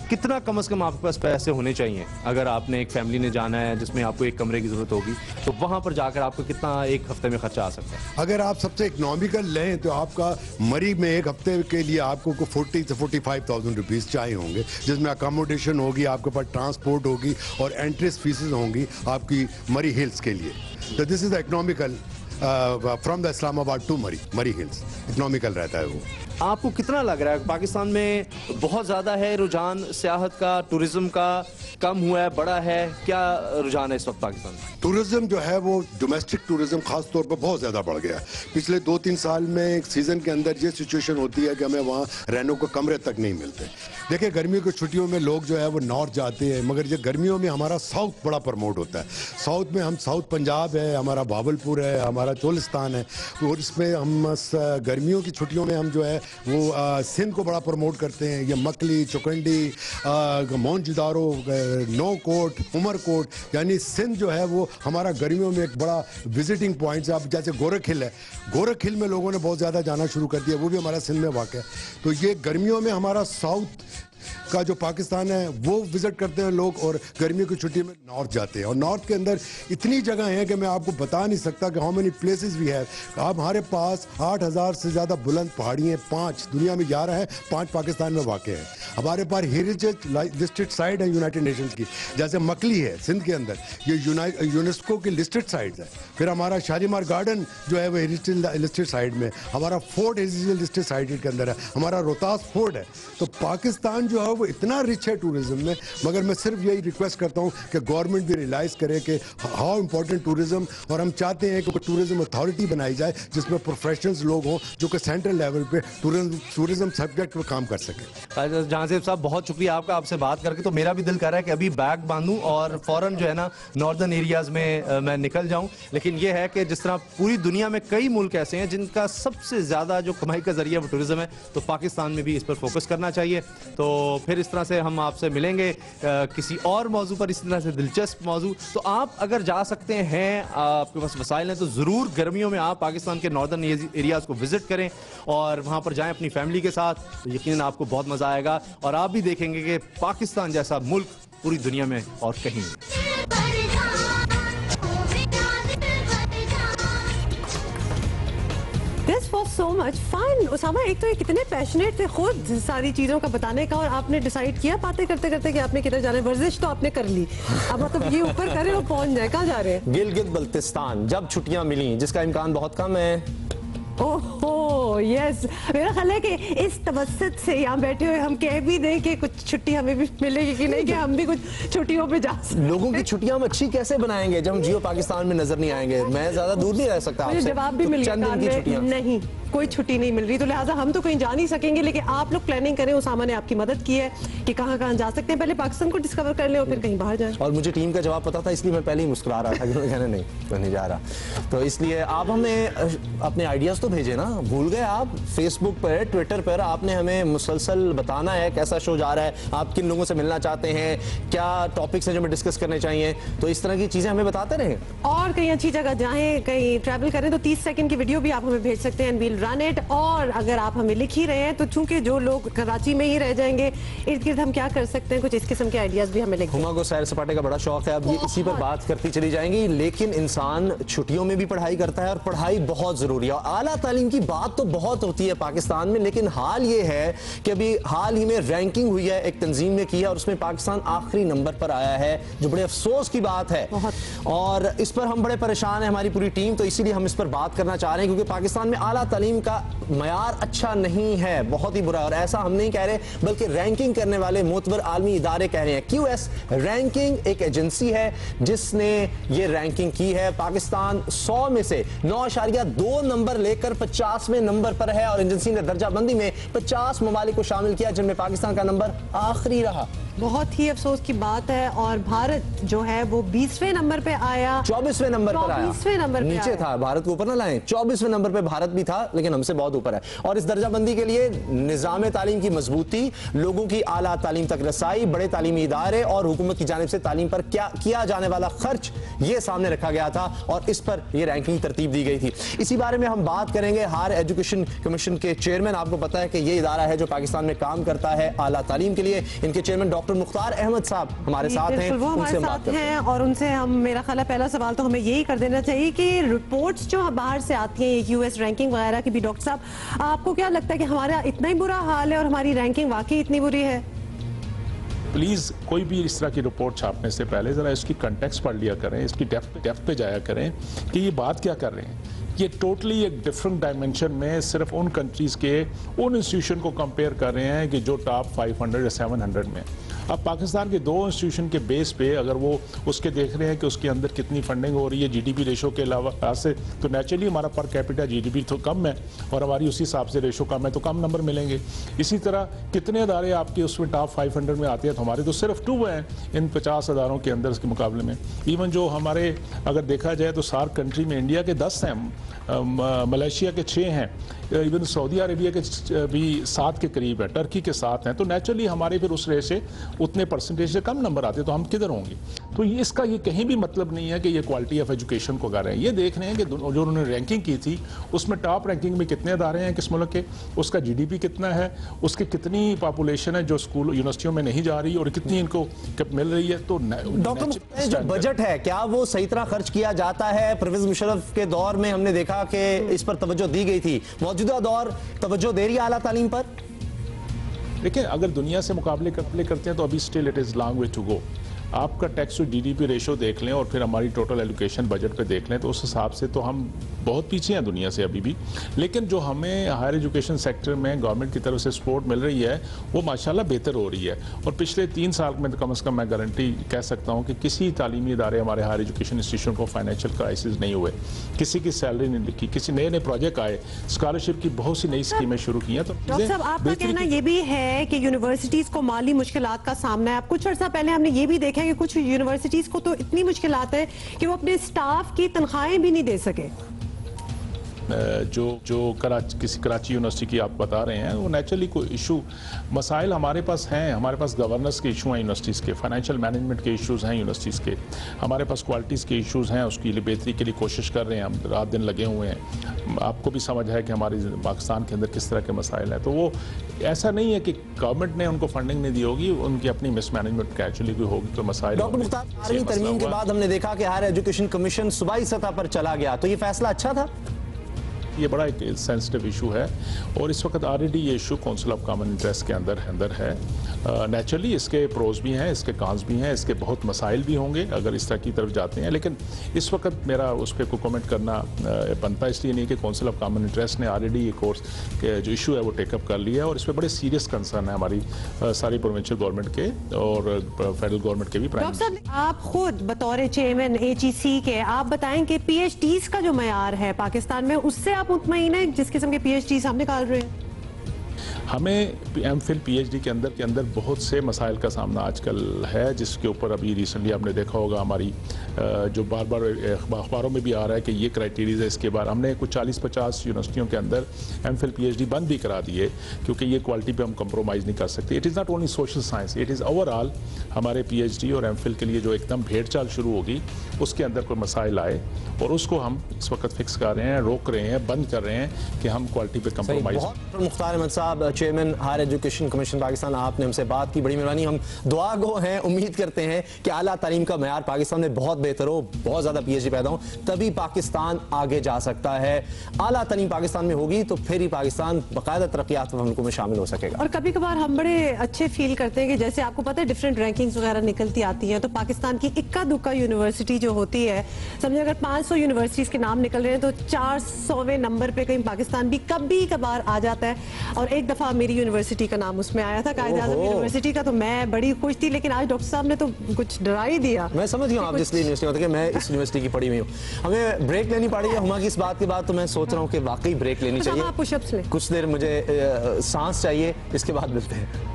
B: कितना कम से कम आपके पास पैसे होने चाहिए अगर आपने एक फैमिली ने जाना है जिसमें आपको एक कमरे की जरूरत होगी, तो वहां पर जाकर आपको कितना एक हफ्ते में खर्चा आ सकता है?
T: अगर आप सबसे इकोनॉमिकल लें तो आपका मरी में एक हफ्ते के लिए आपको 40 से 45,000 रुपीज़ चाहिए होंगे, जिसमें अकोमोडेशन होगी, आपके पास ट्रांसपोर्ट होगी और एंट्रेंस फीसेस होंगी आपकी मरी हिल्स के लिए। तो this is the economical from the Islamabad to Murree hills, economical रहता है वो।
B: आपको कितना लग रहा है पाकिस्तान में बहुत ज्यादा है रुझान सियाहत का, टूरिज्म का, कम हुआ है, बड़ा है, क्या रुझान है इस वक्त पाकिस्तान में?
T: टूरिज्म जो है वो डोमेस्टिक टूरिज्म खास तौर पर बहुत ज़्यादा बढ़ गया है। पिछले 2-3 साल में एक सीज़न के अंदर ये सिचुएशन होती है कि हमें वहाँ रहने को कमरे तक नहीं मिलते। देखिए, गर्मियों की छुट्टियों में लोग जो है वो नॉर्थ जाते हैं, मगर ये गर्मियों में हमारा साउथ बड़ा प्रमोट होता है। साउथ में हम साउथ पंजाब है, हमारा भावलपुर है, हमारा चोलिस्तान है, और इसमें हम गर्मियों की छुट्टियों में हम जो है वो सिंध को बड़ा प्रमोट करते हैं। ये मकली, चुकंडी, मोहनजोदारो, नौकोट, उमरकोट, यानी सिंध जो है वो हमारा गर्मियों में एक बड़ा विजिटिंग पॉइंट है। अब जैसे गोरख हिल है, गोरख हिल में लोगों ने बहुत ज़्यादा जाना शुरू कर दिया, वो भी हमारा सिंध में वाक़ है। तो ये गर्मियों में हमारा साउथ का जो पाकिस्तान है वो विजिट करते हैं लोग, और गर्मियों की छुट्टी में नॉर्थ जाते हैं। और नॉर्थ के अंदर इतनी जगह हैं कि मैं आपको बता नहीं सकता कि how many places we have. आप हमारे पास 8000 से ज़्यादा बुलंद पहाड़ी हैं, 5 दुनिया में 11 है, 5 पाकिस्तान में वाक़ है। हमारे पास हेरिटेज लिस्टेड साइट है यूनाइटेड नेशंस की, जैसे मकली है सिंध के अंदर, ये यूनेस्को की लिस्टेड साइट्स है। फिर हमारा शालीमार गार्डन जो है वो हेरिटेज लिस्टेड साइट में, हमारा फोर्ट हेरिटेज लिस्टेड साइट के अंदर है, हमारा रोहतास फोर्ट है। तो पाकिस्तान जो है वो इतना रिच है टूरिज्म में, मगर मैं सिर्फ यही रिक्वेस्ट करता हूँ कि गवर्नमेंट भी रियलाइज़ करे कि हाउ इम्पोर्टेंट टूरिज्म, और हम चाहते हैं कि टूरिज्म अथॉरिटी बनाई जाए जिसमें प्रोफेशनल्स लोग हों जो कि सेंट्रल लेवल पे टूरिज्म सब्जेक्ट पर काम कर सकें।
B: जहांजेब साहब, बहुत शुक्रिया आपका, आपसे बात करके तो मेरा भी दिल कर रहा है कि अभी बैग बांधूं और फौरन जो है ना नॉर्दर्न एरियाज में मैं निकल जाऊं। लेकिन यह है कि जिस तरह पूरी दुनिया में कई मुल्क ऐसे हैं जिनका सबसे ज़्यादा जो कमाई का जरिया वो टूरिज्म है, तो पाकिस्तान में भी इस पर फोकस करना चाहिए। तो फिर इस तरह से हम आपसे मिलेंगे किसी और मौजू पर, इस तरह से दिलचस्प मौजू। तो आप अगर जा सकते हैं, आपके पास वसाइल हैं, तो ज़रूर गर्मियों में आप पाकिस्तान के नॉर्दर्न एरियाज़ को विजिट करें और वहाँ पर जाएँ अपनी फैमिली के साथ। तो यकीनन आपको बहुत मज़ा आएगा और आप भी देखेंगे कि पाकिस्तान जैसा मुल्क पूरी दुनिया में और कहीं नहीं।
C: This was so much fun. Usama, एक तो ये कितने पैशनेट थे खुद सारी चीज़ों का बताने का, और आपने डिसाइड किया बातें करते करते कि आपने किधर जाना है। वर्जिश तो आपने कर ली, अब मतलब ये ऊपर करे और पहुंच जाए। कहाँ जा रहे हैं?
B: गिलगित बल्तिस्तान, जब छुट्टियां मिली, जिसका इम्कान बहुत कम है।
C: ओहो यस, मेरा ख्याल है कि इस तवस्सुत से यहाँ बैठे हुए हम कह भी दें कि कुछ छुट्टी हमें भी मिलेगी कि नहीं, कि हम भी कुछ छुट्टियों पे जा सकते।
B: लोगों की छुट्टियां हम अच्छी कैसे बनाएंगे जब हम जियो पाकिस्तान में नजर नहीं आएंगे? मैं ज्यादा दूर नहीं रह सकता आपसे।
C: जवाब भी मिल गया, नहीं कोई छुट्टी नहीं मिल रही, तो लिहाजा हम तो कहीं जा नहीं सकेंगे। लेकिन आप लोग प्लानिंग करें, उसामा ने आपकी मदद की है कि कहाँ कहाँ जा सकते हैं। पहले पाकिस्तान को डिस्कवर कर लें और फिर कहीं बाहर जाएं।
B: और मुझे टीम का जवाब पता था, इसलिए मैं पहले ही मुस्कुरा रहा था कि कहना नहीं, मैं नहीं जा रहा। तो इसलिए आप हमें अपने आइडियाज तो भेजे ना, भूल गए आप? फेसबुक पर, ट्विटर पर आपने हमें मुसलसल बताना है कैसा शो जा रहा है, आप किन लोगों से मिलना चाहते हैं, क्या टॉपिक्स हैं जो हमें डिस्कस करने चाहिए। तो इस तरह की चीजें हमें बताते रहें।
C: और कहीं अच्छी जगह जाएं, कहीं ट्रैवल करें तो 30 सेकंड की वीडियो भी आप हमें भेज सकते हैं, वील रन इट। और अगर आप हमें लिख ही रहे हैं तो चूंकि जो लोग कराची में ही रह जाएंगे, इर्द गिर्द हम क्या कर सकते हैं, कुछ इस किस्म के आइडियाज भी हमें लिख।
B: हुमा को सैर सपाटे का बड़ा शौक है, अब ये इसी पर बात करती चली जाएंगी। लेकिन इंसान छुट्टियों में भी पढ़ाई करता है और पढ़ाई बहुत जरूरी है। और आला तालीम की बात तो बहुत होती है पाकिस्तान में, लेकिन हाल ये है कि अभी हाल ही में रैंकिंग हुई है, एक तंजीम ने की है और उसमें पाकिस्तान आखिरी नंबर पर आया है, जो बड़े अफसोस की बात है। और इस पर हम बड़े परेशान है, हमारी पूरी टीम, तो इसीलिए हम इस पर बात करना चाह रहे हैं, क्योंकि पाकिस्तान में आला तालीम का मयार अच्छा नहीं है, बहुत ही बुरा। और ऐसा हम नहीं कह रहे, बल्कि रैंकिंग करने वाले मोतबर आलमी इदारे कह रहे हैं। QS रैंकिंग एक एजेंसी है जिसने ये रैंकिंग की है। पाकिस्तान 100 में से 9.2 नंबर लेकर 50वें नंबर पर है और एजेंसी ने दर्जा बंदी में 50 ममालिक को शामिल किया, जिनमें पाकिस्तान का नंबर आखिरी रहा।
C: बहुत ही अफसोस की बात है। और भारत जो है वो 20वें नंबर पे आया,
B: 24वें नंबर पर आया,
C: 24वें नंबर
B: नीचे था, भारत को ऊपर ना लाएं। 24वें नंबर पे भारत भी था, लेकिन हमसे बहुत ऊपर है। और इस दर्जाबंदी के लिए निज़ाम तालीम की मजबूती, लोगों की आला तालीम तक रसाई, बड़े तालीमी इदारे और हुकूमत की जानिब से तालीम पर क्या किया जाने वाला खर्च, ये सामने रखा गया था और इस पर यह रैंकिंग तरतीब दी गई थी। इसी बारे में हम बात करेंगे हायर एजुकेशन कमीशन के चेयरमैन। आपको पता है कि ये इदारा है जो पाकिस्तान में काम करता है आला तालीम के लिए। इनके चेयरमैन डॉक्टर मुख्तार अहमद साहब हमारे साथ हैं,
C: वो हमारे साथ हैं। और उनसे हम, मेरा ख्याल है पहला सवाल तो हमें यही कर देना चाहिए कि रिपोर्ट्स जो बाहर से आती हैं, US रैंकिंग वगैरह की भी, डॉक्टर साहब आपको क्या लगता है कि हमारा इतना ही बुरा हाल है और हमारी रैंकिंग वाकई इतनी बुरी है?
U: प्लीज़ कोई भी इस तरह की रिपोर्ट छापने से पहले ज़रा इसकी कंटेक्स्ट पढ़ लिया करें, इसकी डेप्थ पे जाया करें कि ये बात क्या कर रहे हैं। ये टोटली एक डिफरेंट डायमेंशन में सिर्फ उन कंट्रीज़ के उन इंस्टीट्यूशन को कंपेयर कर रहे हैं कि जो टॉप 500 या 700 में। अब पाकिस्तान के 2 इंस्टीट्यूशन के बेस पे अगर वो उसके देख रहे हैं कि उसके अंदर कितनी फंडिंग हो रही है GDP रेशो के अलावा से, तो नेचुरली हमारा पर कैपिटा GDP तो कम है और हमारी उसी हिसाब से रेशो कम है, तो कम नंबर मिलेंगे। इसी तरह कितने अदारे आपके उसमें टॉप 500 में आते हैं, तो हमारे तो सिर्फ 2 हैं इन 50 अदारों के अंदर के मुकाबले में। इवन जो हमारे अगर देखा जाए तो सार्क कंट्री में इंडिया के 10 हैं, मलेशिया के 6 हैं, इवन सऊदी अरेबिया के भी 7 के करीब है, टर्की के 7 हैं, तो नेचुरली हमारे फिर उस रेस से उतने परसेंटेज से कम नंबर आते, तो हम किधर होंगे? तो इसका ये कहीं भी मतलब नहीं है कि ये क्वालिटी ऑफ एजुकेशन को कर रहे हैं। ये देख रहे हैं कि जो उन्होंने रैंकिंग की थी उसमें टॉप रैंकिंग में कितने अदारे हैं किस मुल्क के, उसका GDP कितना है, उसकी कितनी पॉपुलेशन है जो स्कूल यूनिवर्सिटियों में नहीं जा रही और कितनी इनको मिल रही है। तो
B: डॉक्टर जो बजट है क्या वो सही तरह खर्च किया जाता है? परवेज मुशर्रफ के दौर में हमने देखा कि इस पर तवज्जो दी गई थी, मौजूदा दौर तवज्जो दे रही है आला तालीम पर?
U: देखिए, अगर दुनिया से मुकाबले करते हैं तो अभी still it is long way to go. आपका टैक्स टू GDP रेशो देख लें और फिर हमारी टोटल एलोकेशन बजट पे देख लें तो उस हिसाब से तो हम बहुत पीछे हैं दुनिया से अभी भी। लेकिन जो हमें हायर एजुकेशन सेक्टर में गवर्नमेंट की तरफ से सपोर्ट मिल रही है वो माशाल्लाह बेहतर हो रही है। और पिछले 3 साल में कम से कम मैं गारंटी कह सकता हूँ कि किसी तालीमी इदारे हमारे हायर एजुकेशन इंस्टीट्यूशन को फाइनेंशियल क्राइसिस नहीं हुए, किसी की सैलरी नहीं लिखी, किसी नए प्रोजेक्ट आए, स्कॉलरशिप की बहुत सी नई स्कीमें शुरू की हैं। तो
C: डॉक्टर साहब, आपका कहना ये भी है कि यूनिवर्सिटीज को माली मुश्किलात का सामना है। अब कुछ अर्सा पहले हमने ये भी देखा कि कुछ यूनिवर्सिटीज को तो इतनी मुश्किलात है कि वो अपने स्टाफ की तनख्वाहें भी नहीं दे सके।
U: जो किसी कराची यूनिवर्सिटी की आप बता रहे हैं वो नेचुरली कोई इशू मसाइल हमारे पास हैं। हमारे पास गवर्नेंस के इशू हैं यूनिवर्सिटीज़ के, फाइनेंशियल मैनेजमेंट के इश्यूज़ हैं यूनिवर्सिटीज़ के, हमारे पास क्वालिटीज़ के इश्यूज़ हैं, उसकी बेहतरी के लिए कोशिश कर रहे हैं, हम रात दिन लगे हुए हैं। आपको भी समझ है कि हमारे पाकिस्तान के अंदर किस तरह के मसाइल हैं। तो वो ऐसा नहीं है कि गवर्नमेंट ने उनको फंडिंग नहीं दी होगी, उनकी अपनी मिसमैनेजमेंट का एक्चुअली कोई होगी तो मसाइल।
B: डॉक्टर मुख्तार, तरमीम के बाद हमने देखा कि हायर एजुकेशन कमीशन सूबाई सतह पर चला गया, तो ये फैसला अच्छा था?
U: ये बड़ा एक सेंसिटिव इशू है और इस वक्त ऑलरेडी ये issue council of common interest के अंदर है। नेचुरली इसके प्रोज भी हैं, इसके कॉन्स भी हैं, इसके बहुत मसाइल भी होंगे अगर इस तरह की तरफ जाते हैं। लेकिन इस वक्त मेरा उस पर कोई कमेंट करना बनता इसलिए नहीं कि काउंसिल ऑफ कॉमन इंटरेस्ट ने ऑलरेडी ये कोर्स के जो इशू है वो टेकअप कर लिया है और इस पर बड़े सीरियस कंसर्न है हमारी सारी प्रोविंशियल गवर्नमेंट के और फेडरल गवर्नमेंट के भी।
C: डॉक्टर साहब, आप खुद बतौर चेयरमैन HEC के आप बताएं कि PhDs का जो मयार है पाकिस्तान में, उससे आप मुतमईन हैं जिस किस्म के PhDs हम निकाल रहे हैं?
U: हमें MPhil PhD के अंदर बहुत से मसाइल का सामना आजकल है, जिसके ऊपर अभी रिसेंटली आपने देखा होगा हमारी जो बार बार अखबारों में भी आ रहा है कि ये क्राइटेरिया है। इसके बाद हमने कुछ 40-50 यूनिवर्सिटियों के अंदर MPhil PhD बंद भी करा दिए क्योंकि ये क्वालिटी पे हम कंप्रोमाइज़ नहीं कर सकते। It is not only social science, it is overall हमारे PhD और MPhil के लिए जो एकदम भेड़ चाल शुरू होगी उसके अंदर कोई मसाइल आए और उसको हम इस वक्त फिक्स कर रहे हैं, रोक रहे हैं, बंद कर रहे हैं कि हम क्वालिटी पे compromise.
B: Mukhtar Ahmad sahab, chairman higher education commission Pakistan, आपने हमसे बात की, बड़ी मेहरबानी। हम दुआ गो हैं, उम्मीद करते हैं कि आला तालीम का मयार पाकिस्तान में बहुत बेहतर हो, बहुत ज़्यादा PhD पैदा हो, तभी पाकिस्तान आगे जा सकता है। आला तालीम पाकिस्तान में होगी तो फिर ही पाकिस्तान बाकायदा तरक्यात मुल्कों में शामिल हो सकेगा।
C: और कभी कभार हम बड़े अच्छे फील करते हैं कि जैसे आपको पता है डिफरेंट रैंकिंग्स वगैरह निकलती आती हैं, तो पाकिस्तान की इक्का दुक्का यूनिवर्सिटी जो होती है, समझे अगर 500 यूनिवर्सिटीज़ के नाम निकल रहे हैं तो 400वें नंबर पे कहीं पाकिस्तान भी कभी कभार आ जाता है। और एक दफ़ा मेरी यूनिवर्सिटी का नाम उसमें आया था, कायद-ए-आज़म यूनिवर्सिटी का, तो मैं बड़ी खुश थी। लेकिन आज डॉक्टर साहब ने तो कुछ डरा ही दिया।
B: मैं समझ गया आप जिस यूनिवर्सिटी होते हैं, मैं इस यूनिवर्सिटी की पढ़ी हुई हूँ। हमें ब्रेक लेनी पड़ेगी हुमा की इस बात के बाद, तो मैं सोच रहा हूँ कि वाकई ब्रेक लेनी चाहिए।
C: पुशअप्स लें,
B: कुछ देर मुझे सांस चाहिए, इसके बाद मिलते हैं।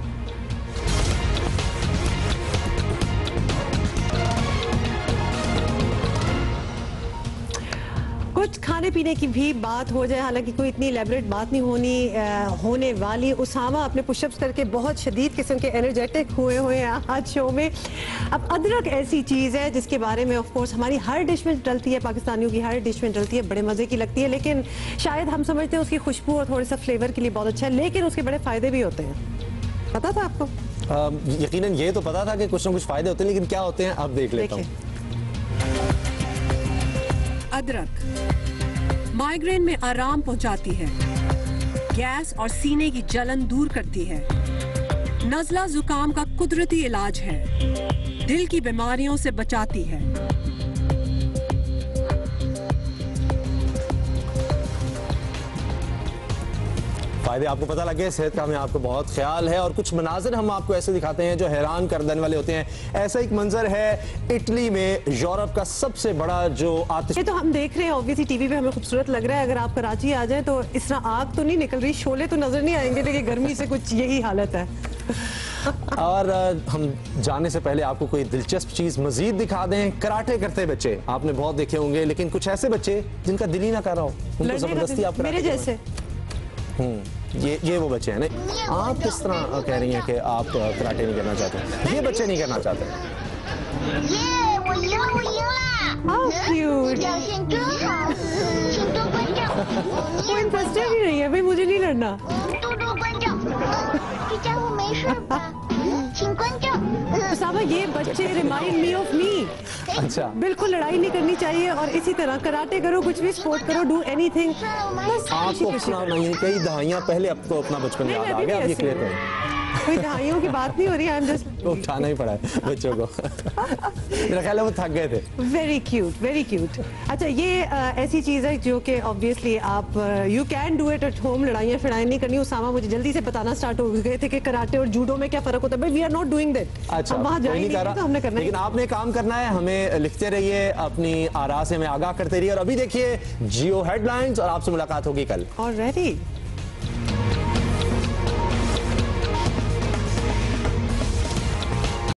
C: कुछ खाने पीने की भी बात हो जाए, हालांकि कोई इतनी इलेबरेट बात नहीं होने वाली। उसामा अपने पुशअप्स करके बहुत शदीद किस्म के एनर्जेटिक हुए हैं आज शो में। अब अदरक ऐसी चीज़ है जिसके बारे में ऑफ कोर्स हमारी हर डिश में डलती है, पाकिस्तानियों की हर डिश में डलती है, बड़े मज़े की लगती है, लेकिन शायद हम समझते हैं उसकी खुशबू और थोड़ा सा फ्लेवर के लिए बहुत अच्छा है, लेकिन उसके बड़े फ़ायदे भी होते हैं। पता था आपको?
B: यकीनन ये तो पता था कि कुछ ना कुछ फ़ायदे होते हैं, लेकिन क्या होते हैं अब देख लेता हूँ।
A: अदरक माइग्रेन में आराम पहुंचाती है, गैस और सीने की जलन दूर करती है, नज़ला जुकाम का कुदरती इलाज है, दिल की बीमारियों से बचाती है।
B: फायदे आपको पता लगे, सेहत का हमें आपको बहुत ख्याल है। और कुछ मनाजिर हम आपको ऐसे दिखाते हैं जो हैरान कर देने वाले होते हैं। ऐसा एक मंजर है इटली में, यूरोप का सबसे बड़ा जो आतिश।
C: ये तो हम देख रहे हैं ऑब्वियसली टीवी पे, हमें खूबसूरत लग रहा है। अगर आप कराची आ जाए तो इस तरह आग तो नहीं निकल रही, शोले तो नजर नहीं आएंगे, लेकिन गर्मी से कुछ यही हालत है।
B: और हम जाने से पहले आपको कोई दिलचस्प चीज मजीद दिखा दें। कराटे करते बच्चे आपने बहुत देखे होंगे, लेकिन कुछ ऐसे बच्चे जिनका दिल ही ना कर रहा हो, उनको जबरदस्ती आप
C: मेरे जैसे
B: ये वो बच्चे हैं ना। आप किस तरह कह रही हैं कि आप कराटे नहीं करना चाहते? ये बच्चे नहीं करना चाहते।
C: वो इंटरेस्टेड ही नहीं है भाई, मुझे नहीं लड़ना। साहब ये बच्चे रिमाइंड मी ऑफ मी।
B: अच्छा,
C: बिल्कुल लड़ाई नहीं करनी चाहिए और इसी तरह कराटे करो, कुछ भी स्पोर्ट करो, डू एनीथिंग।
B: आपको अपना नहीं, कई दहाइयां पहले आपको अपना बचपन याद आ गया, आप ये क्लियर करें।
C: कोई दहाइयों की बात नहीं हो रही, आई एम जस्ट
B: उठाना ही पड़ा है बच्चों को। मेरा ख्याल है वो थक गए थे।
C: Very cute, very cute. अच्छा, ये ऐसी चीज है जो कि ऑब्वियसली आप you can do it at home. लड़ाइयाँ फिड़ाई नहीं करनी। उसामा मुझे जल्दी से बताना स्टार्ट हो गए थे कि कराटे और जूडो में क्या फर्क होता है। But we are not doing that.
B: अच्छा,
C: वहाँ जाएंगे तो हमने करना,
B: लेकिन आपने काम करना है। हमें लिखते रहिए, अपनी आरा से हमें आगाह करते रहिए। और अभी देखिए जियो हेडलाइंस और आपसे मुलाकात होगी कल।
C: ऑलरेडी